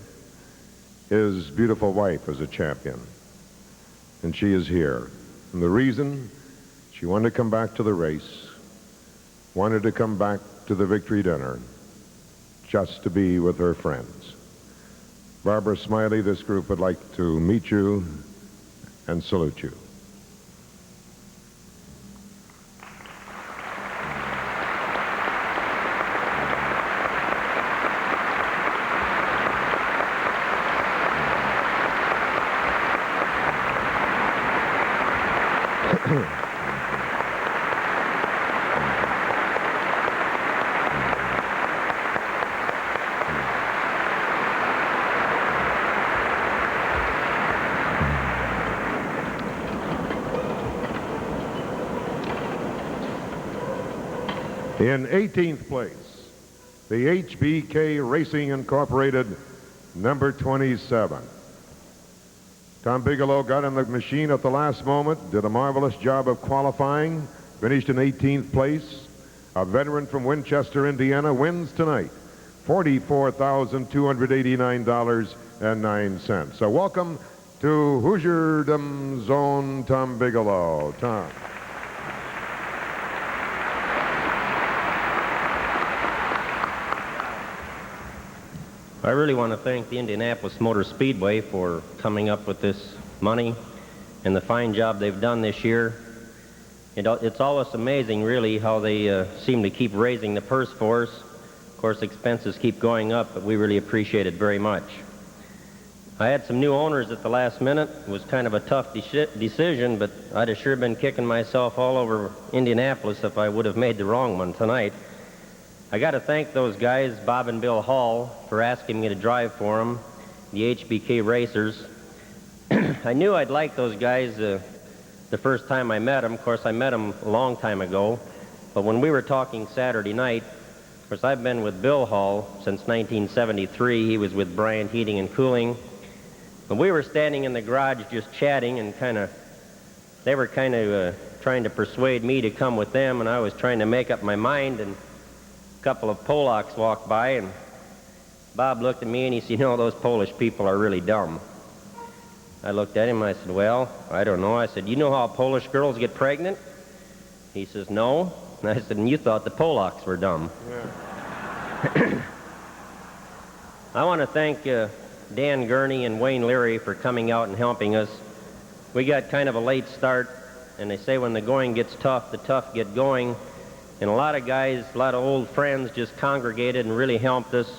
his beautiful wife is a champion, and she is here. And the reason, she wanted to come back to the race, wanted to come back to the victory dinner, just to be with her friends. Barbara Smiley, this group would like to meet you and salute you. In 18th place, the HBK Racing Incorporated, number 27. Tom Bigelow got in the machine at the last moment, did a marvelous job of qualifying, finished in 18th place. A veteran from Winchester, Indiana, wins tonight, $44,289.09. So welcome to Hoosierdom's own Tom Bigelow. Tom. I really want to thank the Indianapolis Motor Speedway for coming up with this money and the fine job they've done this year. It's always amazing, really, how they seem to keep raising the purse for us. Of course, expenses keep going up, but we really appreciate it very much. I had some new owners at the last minute. It was kind of a tough decision, but I'd have sure been kicking myself all over Indianapolis if I would have made the wrong one tonight. I got to thank those guys, Bob and Bill Hall, for asking me to drive for them, the HBK Racers. I knew I'd like those guys the first time I met them. Of course, I met them a long time ago, But when we were talking Saturday night, of course, I've been with Bill Hall since 1973. He was with Bryant Heating and Cooling. But we were standing in the garage just chatting and they were kind of trying to persuade me to come with them, and I was trying to make up my mind, and a couple of Polacks walked by, and Bob looked at me and he said, you know, those Polish people are really dumb. I looked at him and I said, well, I don't know. I said, you know how Polish girls get pregnant? He says, no. And I said, and you thought the Polacks were dumb. Yeah. I want to thank Dan Gurney and Wayne Leary for coming out and helping us. We got kind of a late start, and they say when the going gets tough, the tough get going. And a lot of guys, a lot of old friends just congregated and really helped us.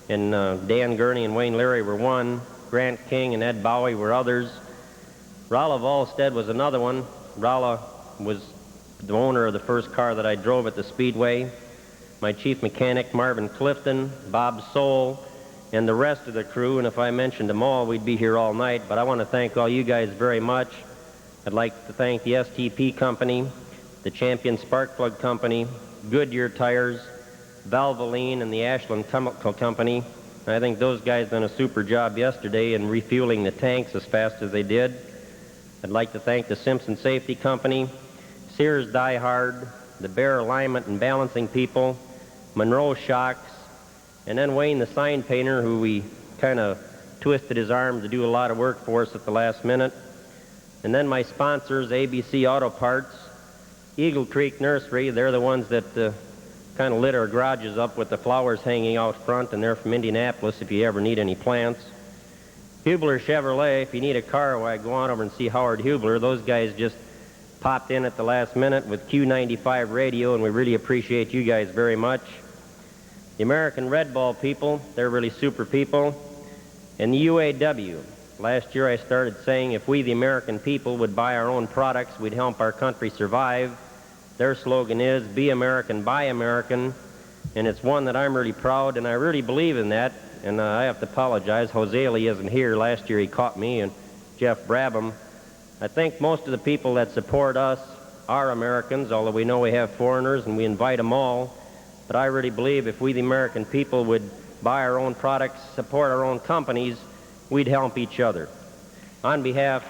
And Dan Gurney and Wayne Leary were one. Grant King and Ed Bowie were others. Rolla Volstead was another one. Rolla was the owner of the first car that I drove at the Speedway. My chief mechanic, Marvin Clifton, Bob Soule, and the rest of the crew. And if I mentioned them all, we'd be here all night. But I want to thank all you guys very much. I'd like to thank the STP Company, the Champion Spark Plug Company, Goodyear Tires, Valvoline, and the Ashland Chemical Company. I think those guys done a super job yesterday in refueling the tanks as fast as they did. I'd like to thank the Simpson Safety Company, Sears Die Hard, the Bear Alignment and Balancing people, Monroe Shocks, and then Wayne the sign painter, who we kind of twisted his arm to do a lot of work for us at the last minute. And then my sponsors, ABC Auto Parts, Eagle Creek Nursery. They're the ones that kind of lit our garages up with the flowers hanging out front, and they're from Indianapolis if you ever need any plants. Hubler Chevrolet, if you need a car, why, go on over and see Howard Hubler. Those guys just popped in at the last minute with Q95 radio, and we really appreciate you guys very much. The American Red Ball people, they're really super people. And the UAW. Last year I started saying if we, the American people, would buy our own products, we'd help our country survive. Their slogan is, be American, buy American, and it's one that I'm really proud, and I really believe in that, and I have to apologize. Jose Lee isn't here. Last year he caught me, and Jeff Brabham. I think most of the people that support us are Americans, although we know we have foreigners, and we invite them all, but I really believe if we, the American people, would buy our own products, support our own companies, we'd help each other. On behalf...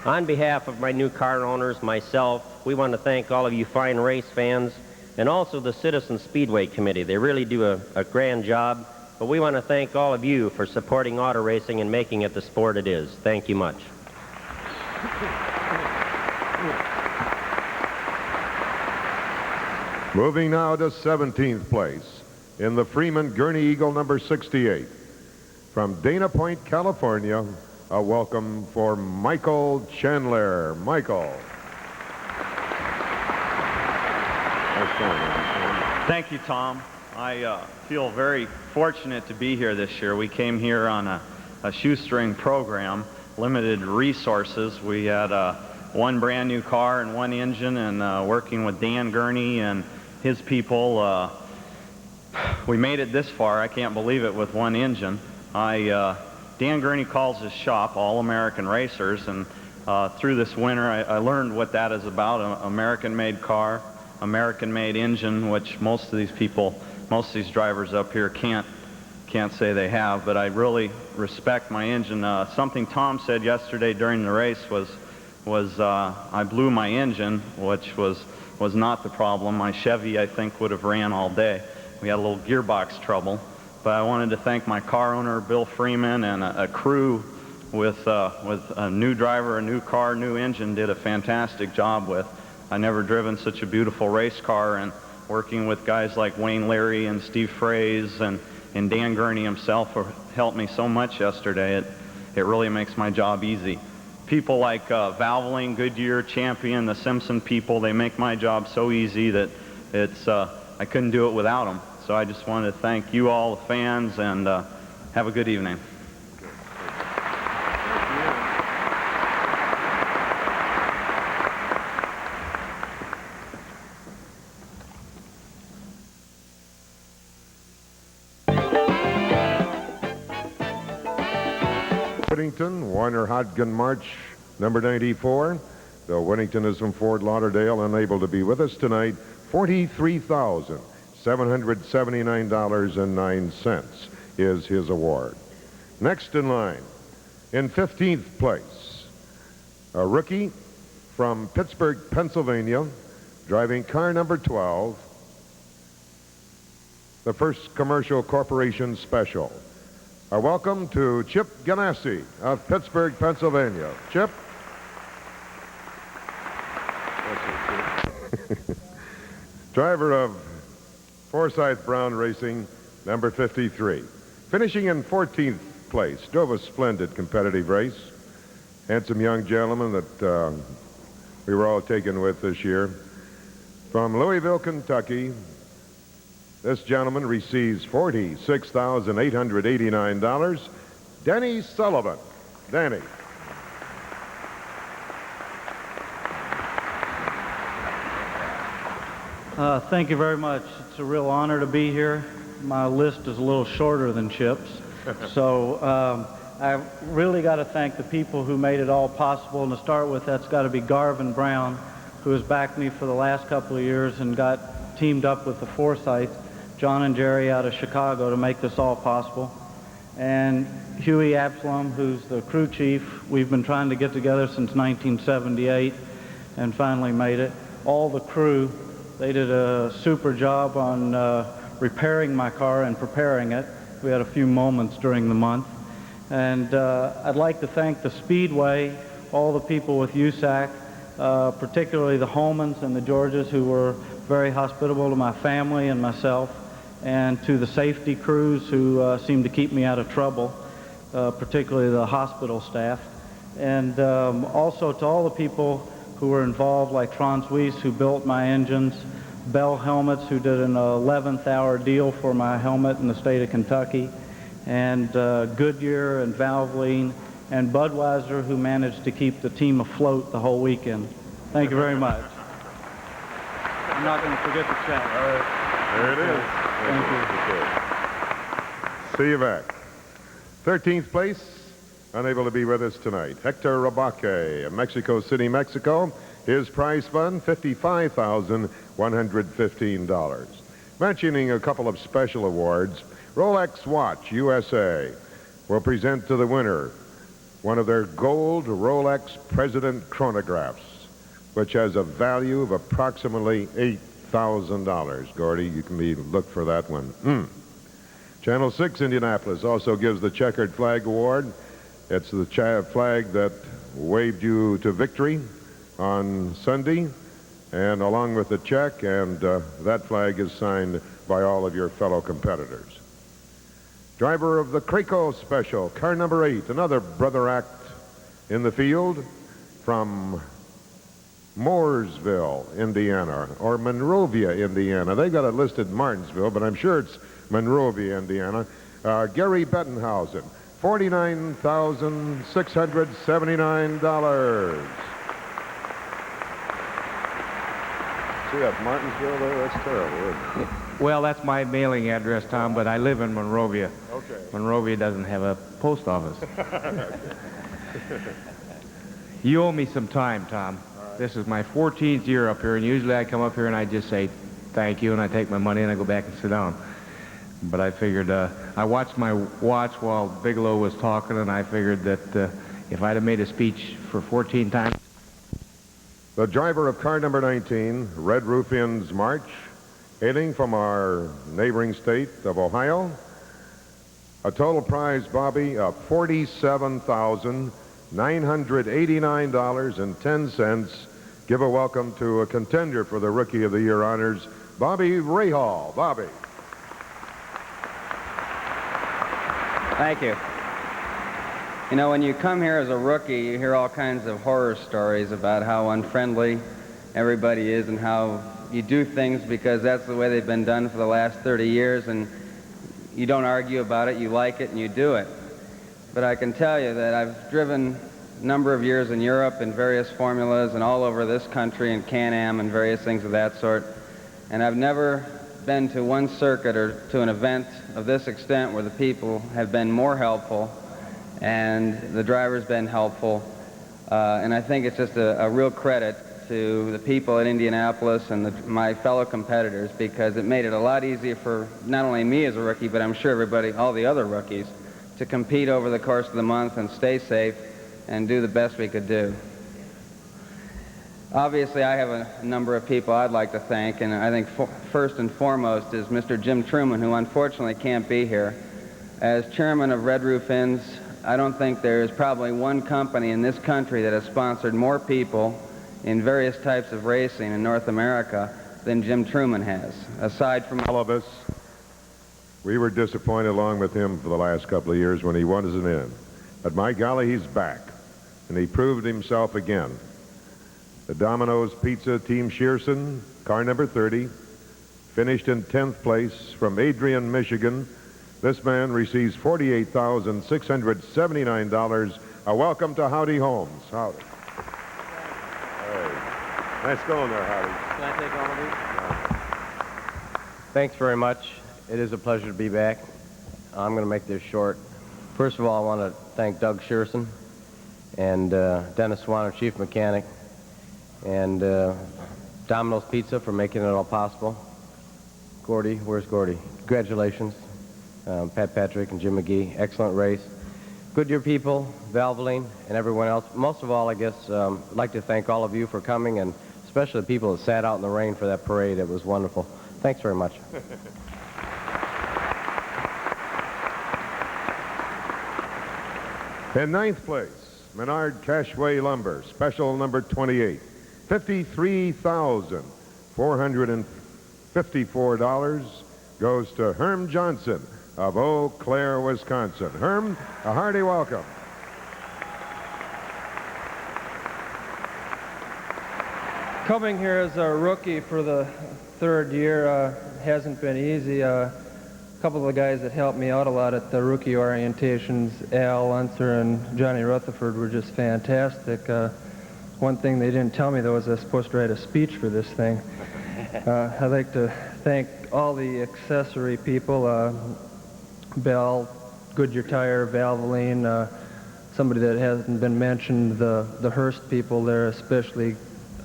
On behalf of my new car owners, myself, we want to thank all of you fine race fans and also the Citizen Speedway Committee. They really do a grand job, but we want to thank all of you for supporting auto racing and making it the sport it is. Thank you much. Moving now to 17th place in the Freeman Gurney Eagle number 68. From Dana Point, California, a welcome for Michael Chandler. Michael. Thank you, Tom. I feel very fortunate to be here this year. We came here on a shoestring program, limited resources. We had one brand new car and one engine, and working with Dan Gurney and his people, we made it this far. I can't believe it with one engine. Dan Gurney calls his shop All American Racers, and through this winter I learned what that is about, an American-made car, American-made engine, which most of these drivers up here can't say they have, but I really respect my engine. Something Tom said yesterday during the race was I blew my engine, which was not the problem. My Chevy, I think, would have ran all day. We had a little gearbox trouble. But I wanted to thank my car owner, Bill Freeman, and a crew with a new driver, a new car, new engine, did a fantastic job with. I never driven such a beautiful race car, and working with guys like Wayne Leary and Steve Fraze and Dan Gurney himself helped me so much yesterday. It really makes my job easy. People like Valvoline, Goodyear, Champion, the Simpson people, they make my job so easy that I couldn't do it without them. So I just wanted to thank you all, the fans, and have a good evening. Whittington, Warner Hodgkin March, number 94. Though Whittington is from Fort Lauderdale, unable to be with us tonight, $43,779.09 is his award. Next in line, in 15th place, a rookie from Pittsburgh, Pennsylvania, driving car number 12, the First Commercial Corporation Special. A welcome to Chip Ganassi of Pittsburgh, Pennsylvania. Chip. Driver of Forsyth Brown Racing, number 53. Finishing in 14th place, drove a splendid competitive race. Handsome young gentleman that we were all taken with this year. From Louisville, Kentucky, this gentleman receives $46,889. Danny Sullivan. Danny. Thank you very much. It's a real honor to be here. My list is a little shorter than Chip's. So I really got to thank the people who made it all possible. And to start with, that's got to be Garvin Brown, who has backed me for the last couple of years and got teamed up with the Forsyth, John and Jerry out of Chicago, to make this all possible. And Huey Absalom, who's the crew chief. We've been trying to get together since 1978 and finally made it. All the crew, they did a super job on repairing my car and preparing it. We had a few moments during the month. And I'd like to thank the Speedway, all the people with USAC, particularly the Holmans and the Georges, who were very hospitable to my family and myself, and to the safety crews who seemed to keep me out of trouble, particularly the hospital staff. And also to all the people who were involved, like Franz Weiss, who built my engines, Bell Helmets, who did an 11th hour deal for my helmet in the state of Kentucky, and Goodyear and Valvoline, and Budweiser, who managed to keep the team afloat the whole weekend. Thank you very much. I'm not going to forget the chat. All right. There it is. Thank you. See you back. 13th place, unable to be with us tonight, Hector Rabaque of Mexico City, Mexico. His prize fund, $55,115. Mentioning a couple of special awards, Rolex Watch USA will present to the winner one of their gold Rolex President chronographs, which has a value of approximately $8,000. Gordy, you can look for that one. Channel 6 Indianapolis also gives the Checkered Flag Award. It's the flag that waved you to victory on Sunday, and along with the check, and that flag is signed by all of your fellow competitors. Driver of the Craco Special, car number 8, another brother act in the field from Mooresville, Indiana, or Monrovia, Indiana. They got it listed Martinsville, but I'm sure it's Monrovia, Indiana. Gary Bettenhausen, $49,679. See that Martinsville there? That's terrible, isn't it? Well, that's my mailing address, Tom, but I live in Monrovia. Okay. Monrovia doesn't have a post office. You owe me some time, Tom. Right. This is my 14th year up here, and usually I come up here and I just say thank you, and I take my money and I go back and sit down. But I figured, I watched my watch while Bigelow was talking, and I figured that if I'd have made a speech for 14 times. The driver of car number 19, Red Ruffians March, hailing from our neighboring state of Ohio. A total prize, Bobby, of $47,989.10. Give a welcome to a contender for the Rookie of the Year honors, Bobby Rahal. Bobby. Thank you. You know, when you come here as a rookie, you hear all kinds of horror stories about how unfriendly everybody is and how you do things because that's the way they've been done for the last 30 years, and you don't argue about it, you like it, and you do it. But I can tell you that I've driven a number of years in Europe in various formulas and all over this country in Can-Am and various things of that sort, and I've never been to one circuit or to an event of this extent where the people have been more helpful and the driver's been helpful. And I think it's just a real credit to the people in Indianapolis and my fellow competitors, because it made it a lot easier for not only me as a rookie, but I'm sure everybody, all the other rookies, to compete over the course of the month and stay safe and do the best we could do. Obviously, I have a number of people I'd like to thank, and I think first and foremost is Mr. Jim Truman, who unfortunately can't be here. As chairman of Red Roof Inns, I don't think there's probably one company in this country that has sponsored more people in various types of racing in North America than Jim Truman has, aside from all of us. We were disappointed along with him for the last couple of years when he wasn't in. But my golly, he's back, and he proved himself again. The Domino's Pizza Team Shearson, car number 30, finished in 10th place from Adrian, Michigan. This man receives $48,679. A welcome to Howdy Holmes. Howdy. Hey. Nice going there, Howdy. Can I take all of these? Thanks very much. It is a pleasure to be back. I'm going to make this short. First of all, I want to thank Doug Shearson and Dennis Swan, our chief mechanic, and Domino's Pizza for making it all possible. Gordy, where's Gordy? Congratulations. Pat Patrick and Jim McGee, excellent race. Goodyear people, Valvoline, and everyone else. Most of all, I guess, I'd like to thank all of you for coming, and especially the people that sat out in the rain for that parade. It was wonderful. Thanks very much. In 9th place, Menard Cashway Lumber, special number 28, $53,454 goes to Herm Johnson of Eau Claire, Wisconsin. Herm, a hearty welcome. Coming here as a rookie for the third year hasn't been easy. A couple of the guys that helped me out a lot at the rookie orientations, Al Unser and Johnny Rutherford, were just fantastic. One thing they didn't tell me, though, is I was supposed to write a speech for this thing. I'd like to thank all the accessory people, Bell, Goodyear Tire, Valvoline, somebody that hasn't been mentioned, the Hearst people. They're especially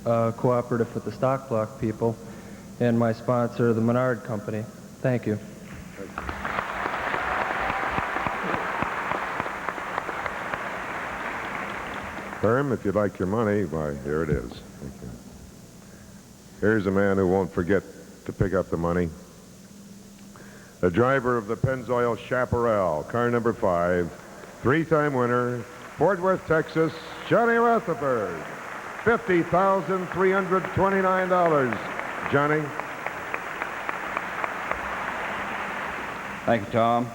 cooperative with the stock block people, and my sponsor, the Menard Company. Thank you. Herm, if you'd like your money, why, here it is. Thank you. Here's a man who won't forget to pick up the money. The driver of the Pennzoil Chaparral, car number 5, 3-time winner, Fort Worth, Texas, Johnny Rutherford. $50,329. Johnny. Thank you, Tom.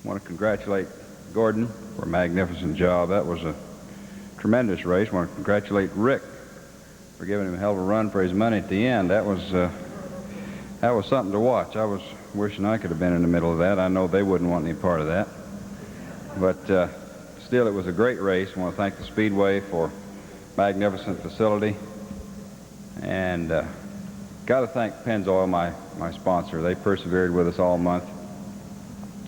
I want to congratulate Gordon for a magnificent job. That was a tremendous race. I want to congratulate Rick for giving him a hell of a run for his money at the end. That was something to watch. I was wishing I could have been in the middle of that. I know they wouldn't want any part of that. But still, it was a great race. I want to thank the Speedway for magnificent facility. And got to thank Pennzoil, my sponsor. They persevered with us all month.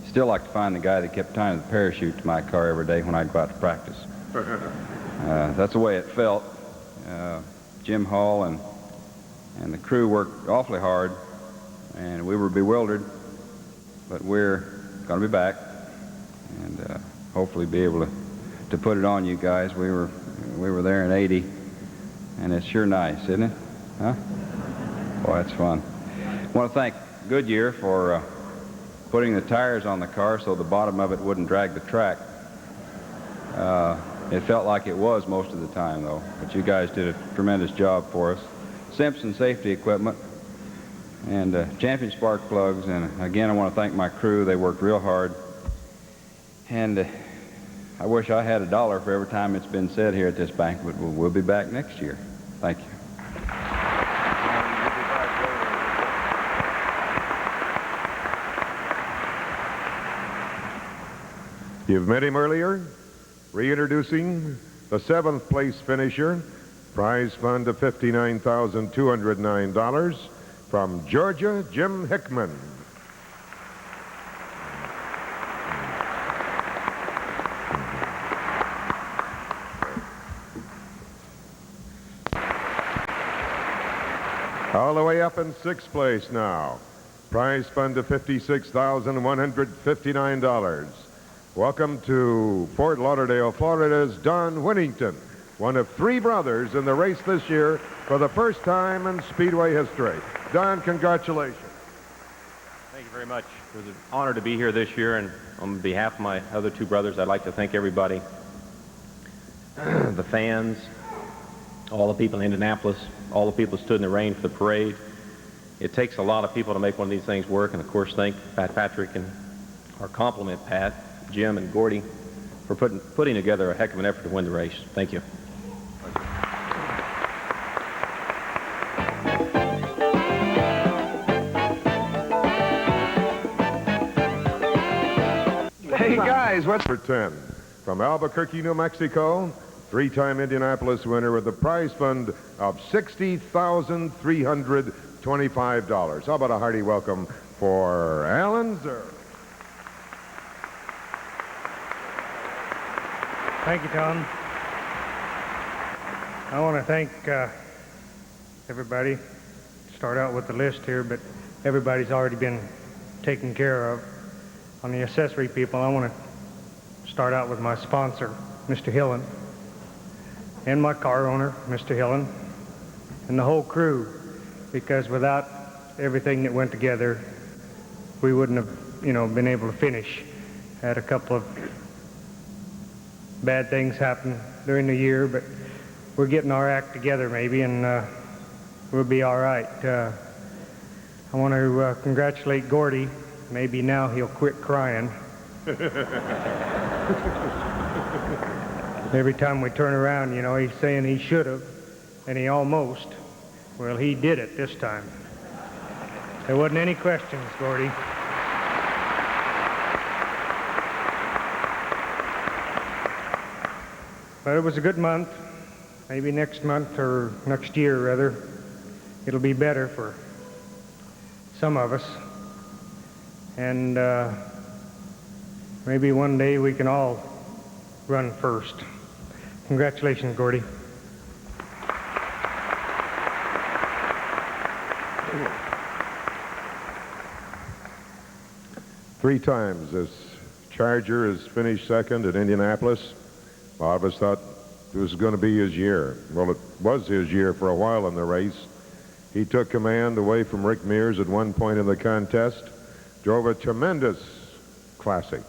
Still like to find the guy that kept tying the parachute to my car every day when I'd go out to practice. That's the way it felt. Jim Hall and the crew worked awfully hard, and we were bewildered, but we're going to be back and hopefully be able to put it on you guys. We were there in '80, and it's sure nice, isn't it? Huh? Boy, that's fun. I want to thank Goodyear for putting the tires on the car so the bottom of it wouldn't drag the track. It felt like it was most of the time, though, but you guys did a tremendous job for us. Simpson Safety Equipment and Champion Spark Plugs, and again, I want to thank my crew. They worked real hard, and I wish I had $1 for every time it's been said here at this banquet. We'll be back next year. Thank you. You've met him earlier. Reintroducing the 7th place finisher, prize fund of $59,209 from Georgia, Jim Hickman. All the way up in sixth place now. Prize fund of $56,159. Welcome to Fort Lauderdale, Florida's Don Winnington, one of three brothers in the race this year for the first time in Speedway history. Don, congratulations. Thank you very much. It was an honor to be here this year, and on behalf of my other two brothers, I'd like to thank everybody, the fans, all the people in Indianapolis, all the people who stood in the rain for the parade. It takes a lot of people to make one of these things work, and of course thank Pat Patrick and our compliment Pat, Jim, and Gordy for putting together a heck of an effort to win the race. Thank you. Hey guys, what's for 10? From Albuquerque, New Mexico, three-time Indianapolis winner with a prize fund of $60,325. How about a hearty welcome for Alan Zer? Thank you, Tom. I want to thank everybody. Start out with the list here, but everybody's already been taken care of. On the accessory people, I want to start out with my sponsor, Mr. Hillen, and my car owner, Mr. Hillen, and the whole crew, because without everything that went together, we wouldn't have, been able to finish. Had a couple of bad things happen during the year, but we're getting our act together maybe, and we'll be all right. I want to congratulate Gordy. Maybe now he'll quit crying. Every time we turn around, he's saying he should have, and he almost. Well, he did it this time. There wasn't any questions, Gordy. But it was a good month. Maybe next month, or next year, rather, it'll be better for some of us. And maybe one day we can all run first. Congratulations, Gordy. Three times this Charger has finished second at Indianapolis. A lot of us thought it was going to be his year. Well, it was his year for a while in the race. He took command away from Rick Mears at one point in the contest. Drove a tremendous classic.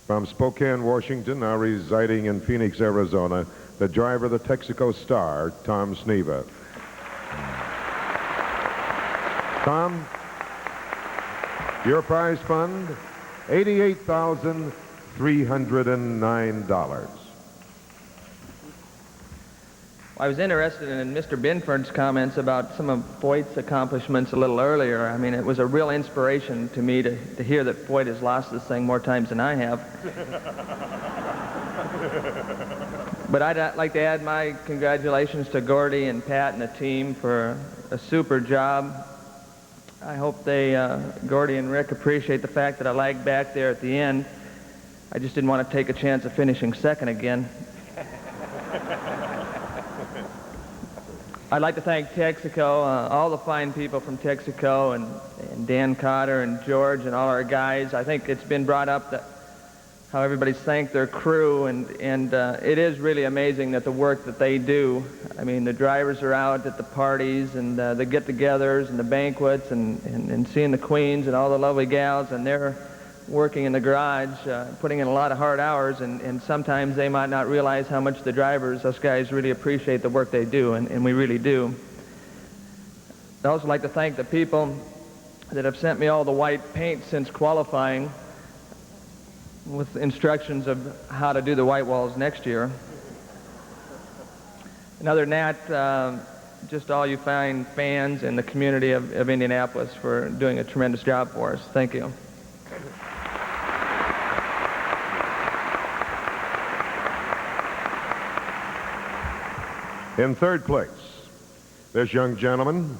From Spokane, Washington, now residing in Phoenix, Arizona, the driver of the Texaco Star, Tom Sneva. Tom, your prize fund, $88,309. I was interested in Mr. Binford's comments about some of Foyt's accomplishments a little earlier. I mean, it was a real inspiration to me to hear that Foyt has lost this thing more times than I have. But I'd like to add my congratulations to Gordy and Pat and the team for a super job. I hope Gordy and Rick appreciate the fact that I lagged back there at the end. I just didn't want to take a chance of finishing second again. I'd like to thank Texaco, all the fine people from Texaco, and Dan Cotter and George and all our guys. I think it's been brought up that how everybody's thanked their crew, and it is really amazing that the work that they do. I mean, the drivers are out at the parties and the get-togethers and the banquets and seeing the queens and all the lovely gals, and they're working in the garage, putting in a lot of hard hours, and sometimes they might not realize how much the drivers, us guys, really appreciate the work they do, and we really do. I'd also like to thank the people that have sent me all the white paint since qualifying with instructions of how to do the white walls next year. And other than that, just all you fine fans and the community of Indianapolis for doing a tremendous job for us. Thank you. In third place, this young gentleman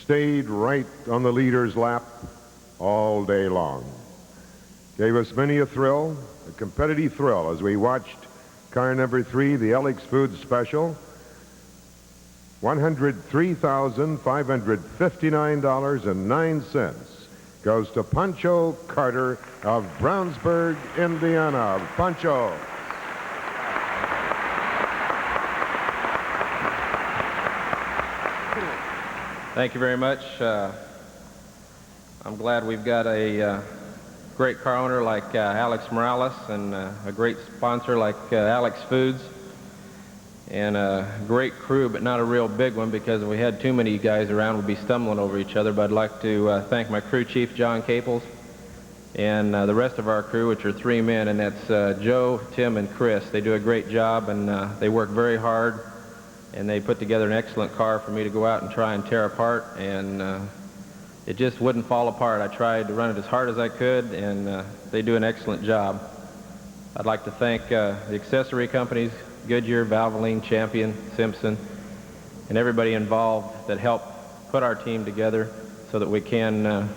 stayed right on the leader's lap all day long. Gave us many a thrill, a competitive thrill, as we watched car number 3, the Alex Foods Special. $103,559.09 goes to Pancho Carter of Brownsburg, Indiana. Pancho. Thank you very much. I'm glad we've got a great car owner like Alex Morales and a great sponsor like Alex Foods and a great crew, but not a real big one, because if we had too many guys around, we'd be stumbling over each other. But I'd like to thank my crew chief, John Caples, and the rest of our crew, which are 3 men, and that's Joe, Tim, and Chris. They do a great job, and they work very hard, and they put together an excellent car for me to go out and try and tear apart, and it just wouldn't fall apart. I tried to run it as hard as I could, and they do an excellent job. I'd like to thank the accessory companies, Goodyear, Valvoline, Champion, Simpson, and everybody involved that helped put our team together so that we can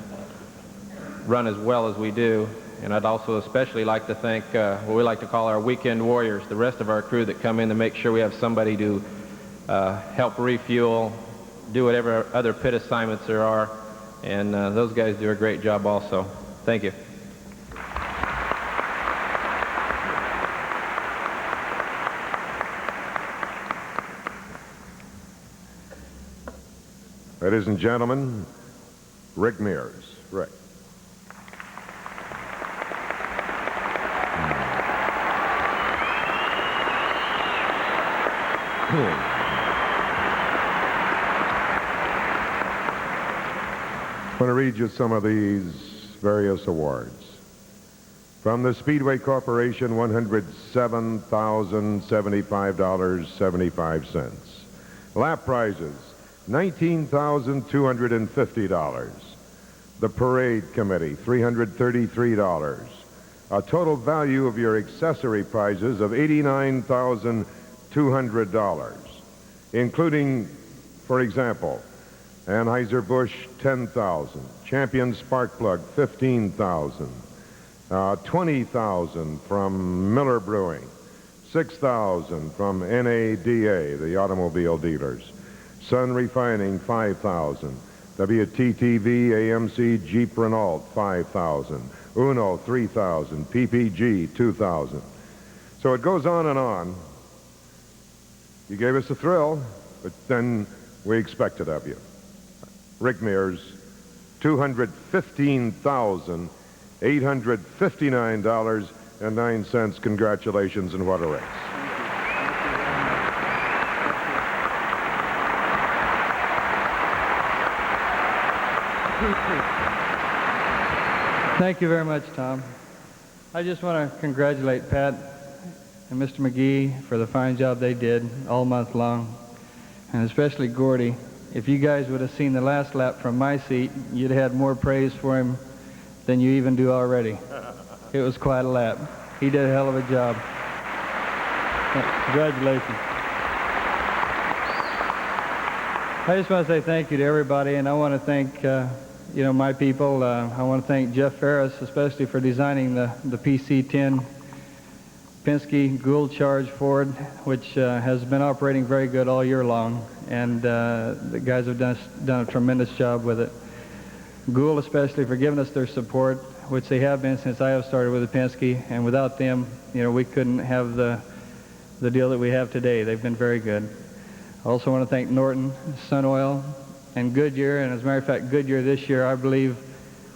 run as well as we do. And I'd also especially like to thank what we like to call our weekend warriors, the rest of our crew that come in to make sure we have somebody to help refuel, do whatever other pit assignments there are, and those guys do a great job also. Thank you. Ladies and gentlemen, Rick Mears. Rick. I want to read you some of these various awards. From the Speedway Corporation, $107,075.75. Lap prizes, $19,250. The Parade Committee, $333. A total value of your accessory prizes of $89,200, including, for example, Anheuser-Busch, $10,000. Champion Spark Plug, $15,000. $20,000 from Miller Brewing. $6,000 from NADA, the automobile dealers. Sun Refining, $5,000. WTTV, AMC, Jeep Renault, $5,000. Uno, $3,000. PPG, $2,000. So it goes on and on. You gave us a thrill, but then we expected of you. Rick Mears, $215,859.09. Congratulations, and what a race. Thank you very much, Tom. I just want to congratulate Pat and Mr. McGee for the fine job they did all month long, and especially Gordy. If you guys would have seen the last lap from my seat, you'd have had more praise for him than you even do already. It was quite a lap. He did a hell of a job. Congratulations. I just want to say thank you to everybody, and I want to thank my people. I want to thank Jeff Ferris, especially for designing the PC-10 Penske Gould Charge Ford, which has been operating very good all year long, and the guys have done a tremendous job with it. Gould especially for giving us their support, which they have been since I have started with the Penske, and without them, we couldn't have the deal that we have today. They've been very good. I also want to thank Norton, Sun Oil, and Goodyear, and as a matter of fact, Goodyear this year, I believe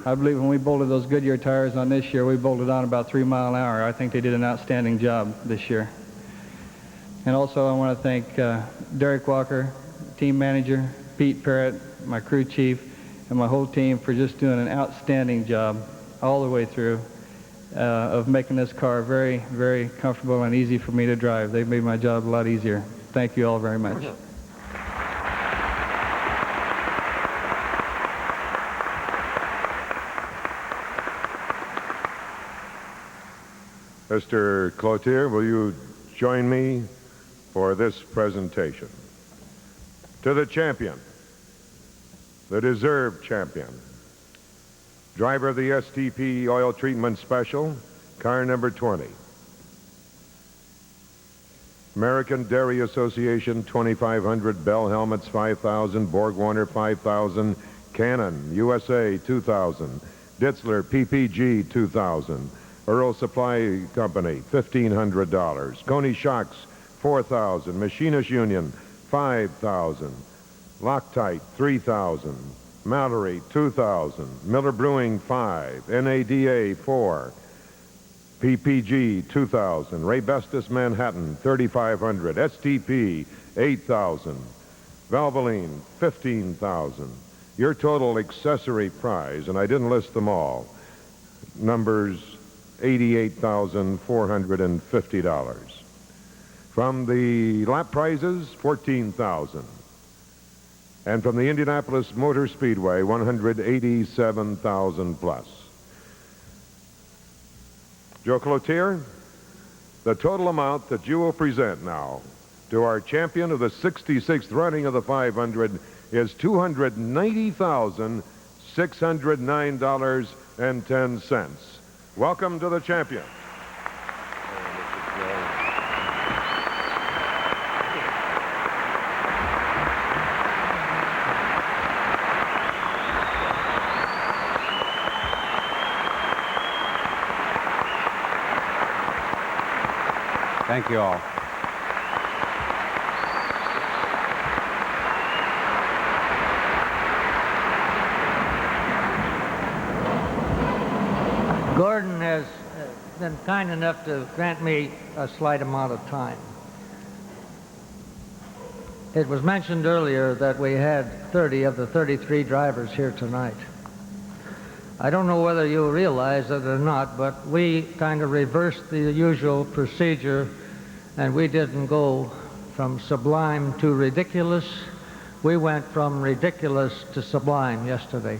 when we bolted those Goodyear tires on this year, we bolted on about 3 miles an hour. I think they did an outstanding job this year. And also I want to thank Derek Walker, team manager, Pete Parrott, my crew chief, and my whole team for just doing an outstanding job all the way through of making this car very, very comfortable and easy for me to drive. They've made my job a lot easier. Thank you all very much. Mr. Cloutier, will you join me for this presentation? To the champion, the deserved champion, driver of the STP Oil Treatment Special, car number 20. American Dairy Association, 2,500. Bell Helmets, 5,000. Borg Warner, 5,000. Canon USA, 2,000. Ditzler PPG, 2,000. Earl Supply Company, $1,500. Coney Shocks, 4,000. Machinists Union, 5,000. Loctite, 3,000. Mallory, 2,000. Miller Brewing, 5. NADA, 4. PPG, 2,000. Ray Bestis Manhattan, 3,500. STP, 8,000. Valvoline, 15,000. Your total accessory prize, and I didn't list them all, numbers $88,450. From the lap prizes, $14,000. And from the Indianapolis Motor Speedway, $187,000 plus. Joe Cloutier, the total amount that you will present now to our champion of the 66th running of the 500 is $290,609.10. Welcome to the champion. Thank you all. Gordon has been kind enough to grant me a slight amount of time. It was mentioned earlier that we had 30 of the 33 drivers here tonight. I don't know whether you realize it or not, but we kind of reversed the usual procedure, and we didn't go from sublime to ridiculous. We went from ridiculous to sublime yesterday.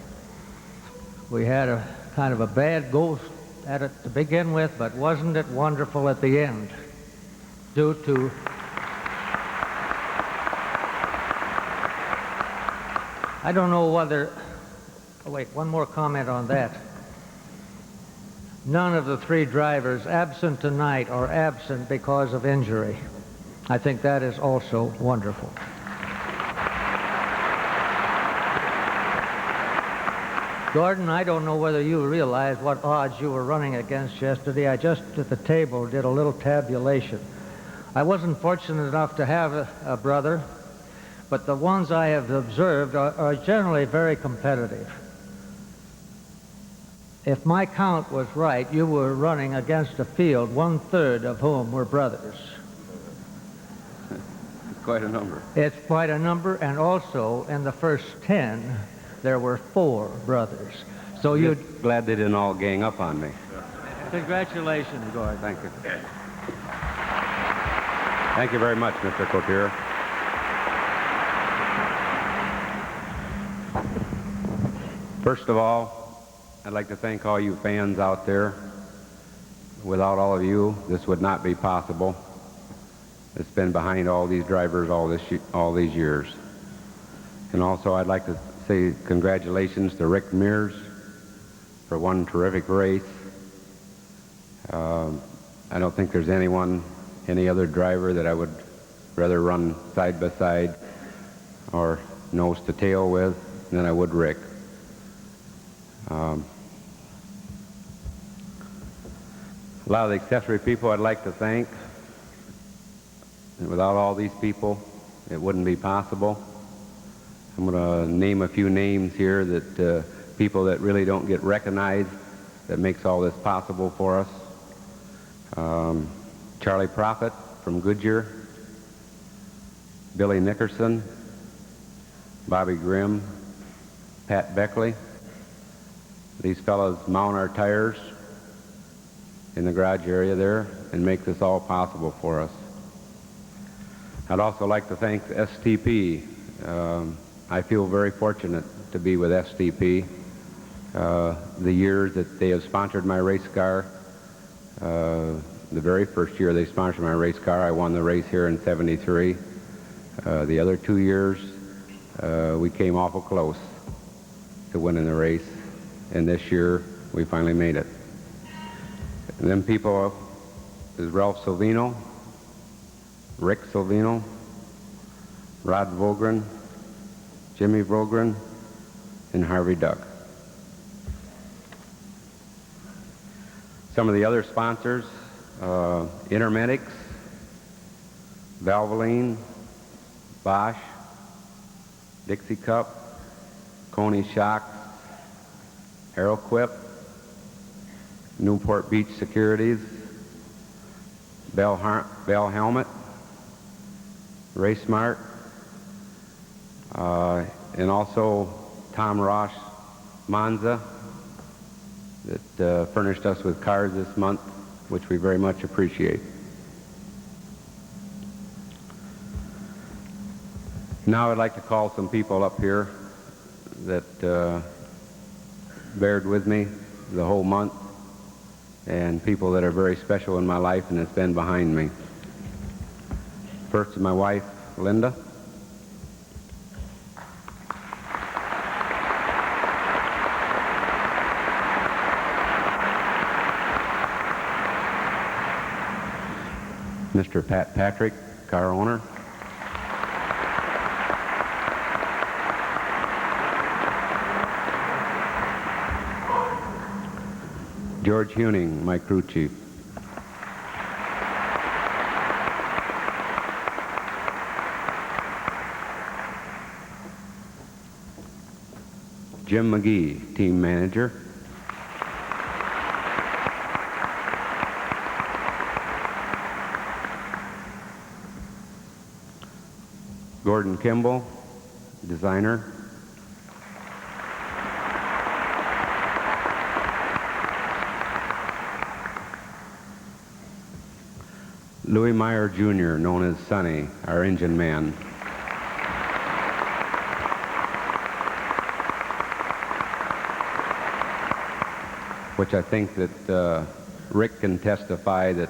We had a kind of a bad go at it to begin with, but wasn't it wonderful at the end? Due to I don't know whether, oh wait, one more comment on that. None of the three drivers absent tonight are absent because of injury. I think that is also wonderful. Gordon, I don't know whether you realize what odds you were running against yesterday. I just at the table did a little tabulation. I wasn't fortunate enough to have a brother, but the ones I have observed are generally very competitive. If my count was right, you were running against a field 1/3 of whom were brothers. Quite a number. It's quite a number, and also in the first 10, there were 4 brothers. So you glad they didn't all gang up on me. Congratulations, Gordon. Thank you. Thank you very much, Mr. Cloutier. First of all, I'd like to thank all you fans out there. Without all of you, this would not be possible. It's been behind all these drivers all these years. And also, I'd like to say congratulations to Rick Mears for one terrific race. I don't think there's any other driver that I would rather run side by side or nose to tail with than I would Rick. A lot of the accessory people I'd like to thank. And without all these people, it wouldn't be possible. I'm going to name a few names here that people that really don't get recognized that makes all this possible for us. Charlie Prophet from Goodyear, Billy Nickerson, Bobby Grimm, Pat Beckley. These fellows mount our tires in the garage area there and make this all possible for us. I'd also like to thank STP. I feel very fortunate to be with STP. The years that they have sponsored my race car, the very first year they sponsored my race car, I won the race here in '73. The other 2 years, we came awful close to winning the race, and this year we finally made it. And then people is Ralph Silvino, Rick Silvino, Rod Vogren, Jimmy Vogren, and Harvey Duck. Some of the other sponsors, Intermedics, Valvoline, Bosch, Dixie Cup, Coney Shocks, Aeroquip, Newport Beach Securities, Bell Helmet, RaceMart, and also Tom Ross Monza that furnished us with cars this month, which we very much appreciate. Now I'd like to call some people up here that bared with me the whole month, and people that are very special in my life and that's been behind me. First is my wife, Linda. Mr. Pat Patrick, car owner. George Huning, my crew chief. Jim McGee, team manager. Gordon Kimball, designer. Louis Meyer Jr., known as Sonny, our engine man. Which I think that Rick can testify that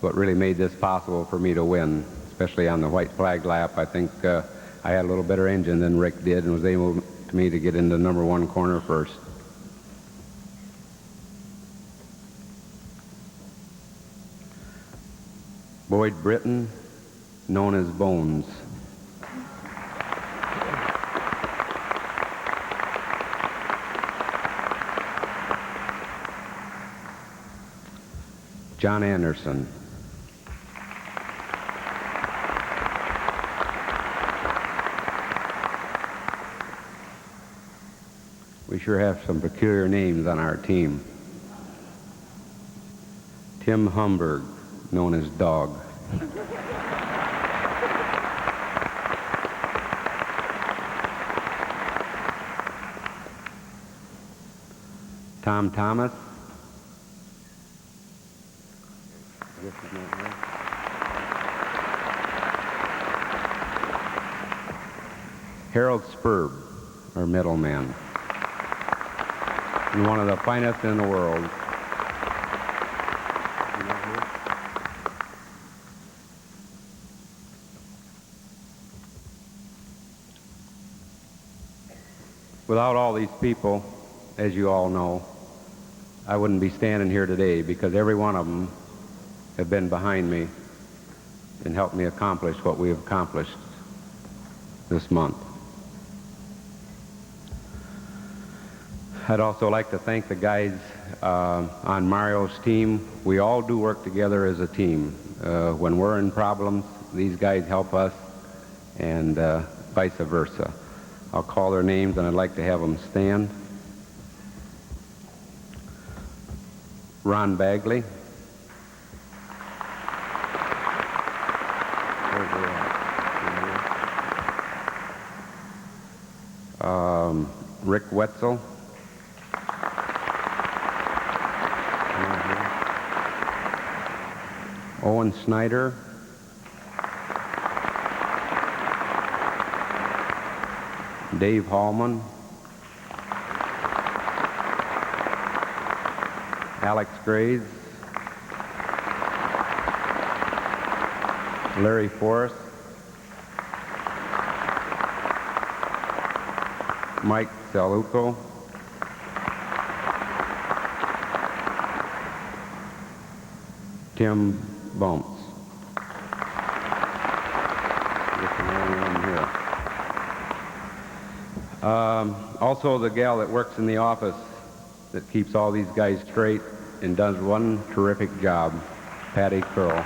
what really made this possible for me to win, especially on the white flag lap. I think I had a little better engine than Rick did and was able to me to get into number one corner first. Boyd Britton, known as Bones. John Anderson. We sure have some peculiar names on our team. Tim Humberg, known as Dog. Tom Thomas. Harold Spurb, our middleman, and one of the finest in the world. Without all these people, as you all know, I wouldn't be standing here today, because every one of them have been behind me and helped me accomplish what we have accomplished this month. I'd also like to thank the guys on Mario's team. We all do work together as a team. When we're in problems, these guys help us, and vice versa. I'll call their names, and I'd like to have them stand. Ron Bagley. Rick Wetzel. Owen Snyder. Dave Hallman. Alex Graves. Larry Forrest. Mike Saluco. Tim Bumps. Also the gal that works in the office that keeps all these guys straight and does one terrific job, Patty Curl.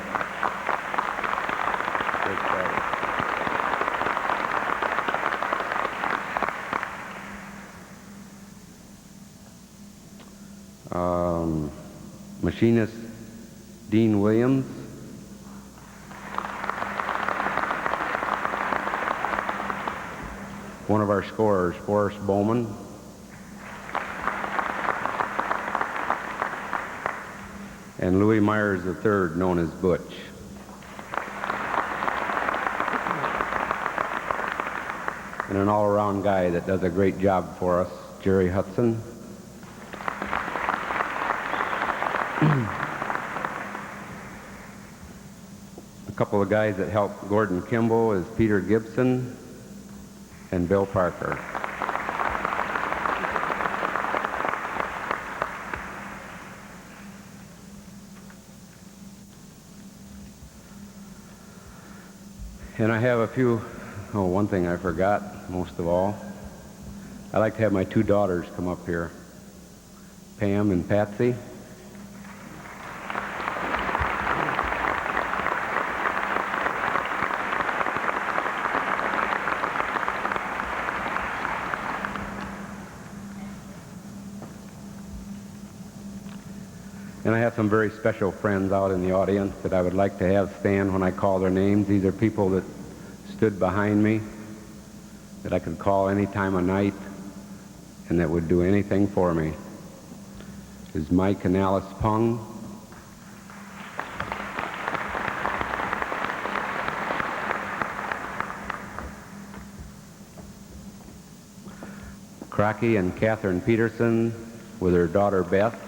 Machinist Dean Williams. One of our scorers, Forrest Bowman. And Louis Myers III, known as Butch. And an all-around guy that does a great job for us, Jerry Hudson. A couple of guys that help Gordon Kimball is Peter Gibson and Bill Parker. And I have one thing I forgot most of all. I'd like to have my two daughters come up here, Pam and Patsy. And I have some very special friends out in the audience that I would like to have stand when I call their names. These are people that stood behind me, that I could call any time of night, and that would do anything for me. This is Mike and Alice Pung. Crocky and Catherine Peterson with her daughter Beth.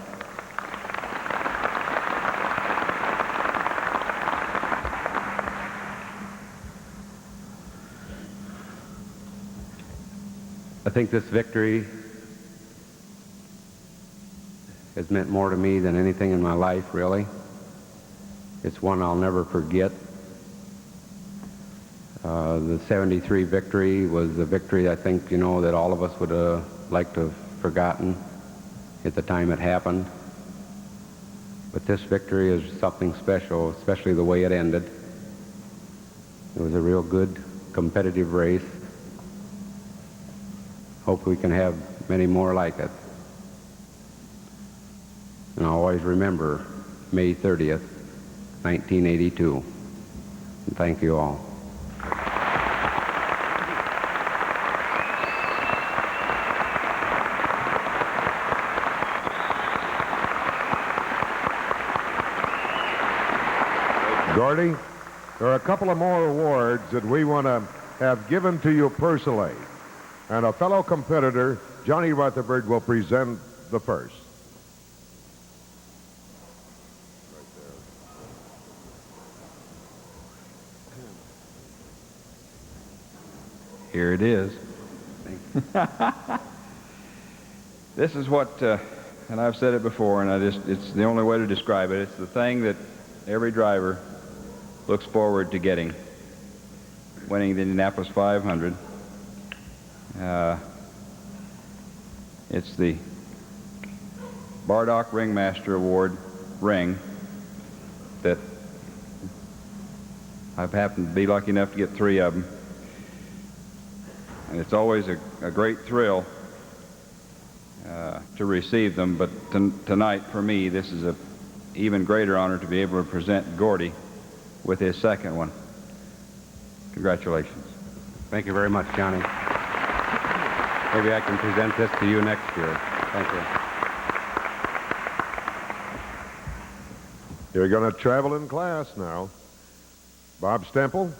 I think this victory has meant more to me than anything in my life, really. It's one I'll never forget. The 73 victory was a victory I think, that all of us would like to have forgotten at the time it happened. But this victory is something special, especially the way it ended. It was a real good, competitive race. Hope we can have many more like it. And I'll always remember May 30th, 1982. And thank you all. Gordy, there are a couple of more awards that we want to have given to you personally. And a fellow competitor, Johnny Rutherford, will present the first. Here it is. This is what, and I've said it before, and it's the only way to describe it. It's the thing that every driver looks forward to getting, winning the Indianapolis 500. It's the Bardock Ringmaster Award ring that I've happened to be lucky enough to get 3 of them. And it's always a great thrill to receive them, but tonight for me this is an even greater honor to be able to present Gordy with his second one. Congratulations. Thank you very much, Johnny. Maybe I can present this to you next year. Thank you. You're going to travel in class now. Bob Stemple,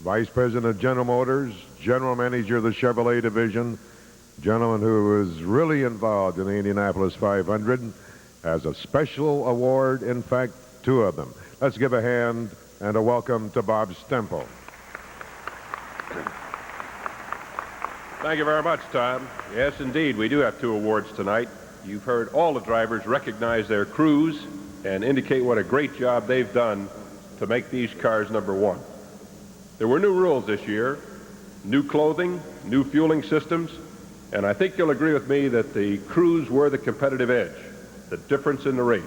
Vice President of General Motors, General Manager of the Chevrolet Division, gentleman who was really involved in the Indianapolis 500, has a special award, in fact, 2 of them. Let's give a hand and a welcome to Bob Stemple. Thank you very much, Tom. Yes, indeed, we do have 2 awards tonight. You've heard all the drivers recognize their crews and indicate what a great job they've done to make these cars #1. There were new rules this year. new clothing, new fueling systems, and I think you'll agree with me that the crews were the competitive edge, the difference in the race.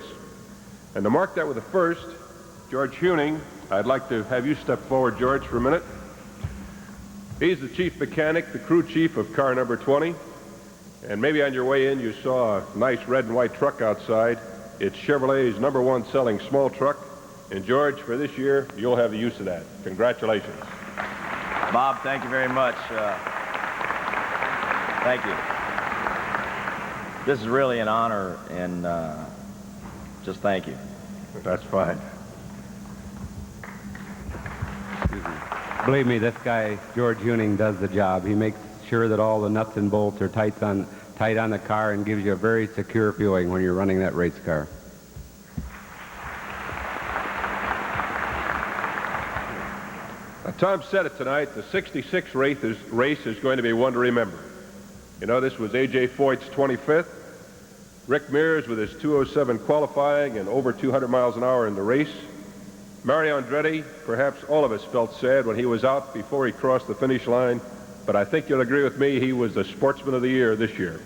And to mark that with a first, George Huning, I'd like to have you step forward, George, for a minute. He's the chief mechanic, the crew chief of car number 20. And maybe on your way in you saw a nice red and white truck outside. It's Chevrolet's #1 selling small truck. And George, for this year, you'll have the use of that. Congratulations. Bob, thank you very much. Thank you. This is really an honor, and just thank you. That's fine. Believe me, this guy, George Huning, does the job. He makes sure that all the nuts and bolts are tight on the car and gives you a very secure feeling when you're running that race car. Now, Tom said it tonight, the 66 race is going to be one to remember. You know, this was A.J. Foyt's 25th. Rick Mears with his 2:07 qualifying and over 200 miles an hour in the race. Mario Andretti, perhaps all of us felt sad when he was out before he crossed the finish line, but I think you'll agree with me, he was the Sportsman of the Year this year.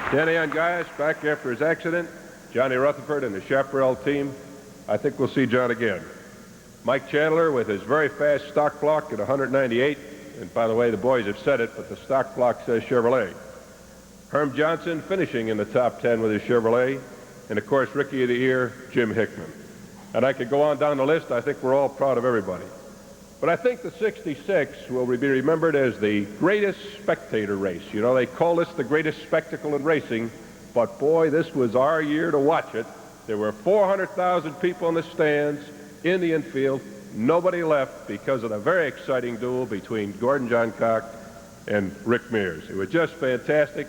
Danny Angayas back after his accident. Johnny Rutherford and the Chaparral team. I think we'll see John again. Mike Chandler with his very fast stock block at 198. And by the way, the boys have said it, but the stock block says Chevrolet. Herm Johnson finishing in the top 10 with his Chevrolet. And of course, Rookie of the Year, Jim Hickman. And I could go on down the list. I think we're all proud of everybody. But I think the 66 will be remembered as the greatest spectator race. You know, they call this the greatest spectacle in racing, but boy, this was our year to watch it. There were 400,000 people in the stands, in the infield. Nobody left because of the very exciting duel between Gordon Johncock and Rick Mears. It was just fantastic,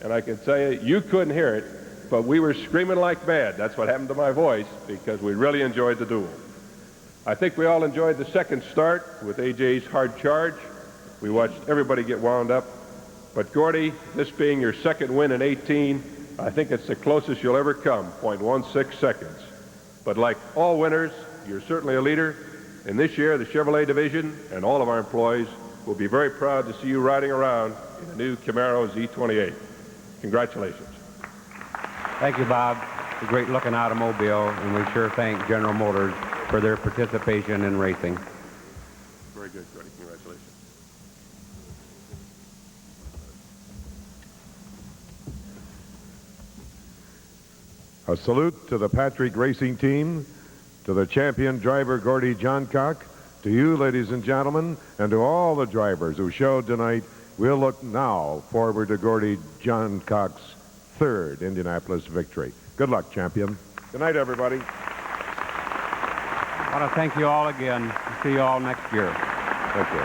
and I can tell you, you couldn't hear it, but we were screaming like mad. That's what happened to my voice, because we really enjoyed the duel. I think we all enjoyed the second start with AJ's hard charge. We watched everybody get wound up. But Gordy, this being your second win in 18, I think it's the closest you'll ever come, 0.16 seconds. But like all winners, you're certainly a leader. And this year, the Chevrolet division and all of our employees will be very proud to see you riding around in a new Camaro Z28. Congratulations. Thank you, Bob. It's a great-looking automobile, and we sure thank General Motors for their participation in racing. Very good, Gordy. Congratulations. A salute to the Patrick Racing Team, to the champion driver Gordon Johncock, to you, ladies and gentlemen, and to all the drivers who showed tonight. We'll look now forward to Gordon Johncock's third Indianapolis victory. Good luck, champion. Good night, everybody. I want to thank you all again. See you all next year. Thank you.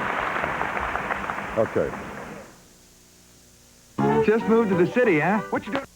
Okay. Just moved to the city, huh? What you doing?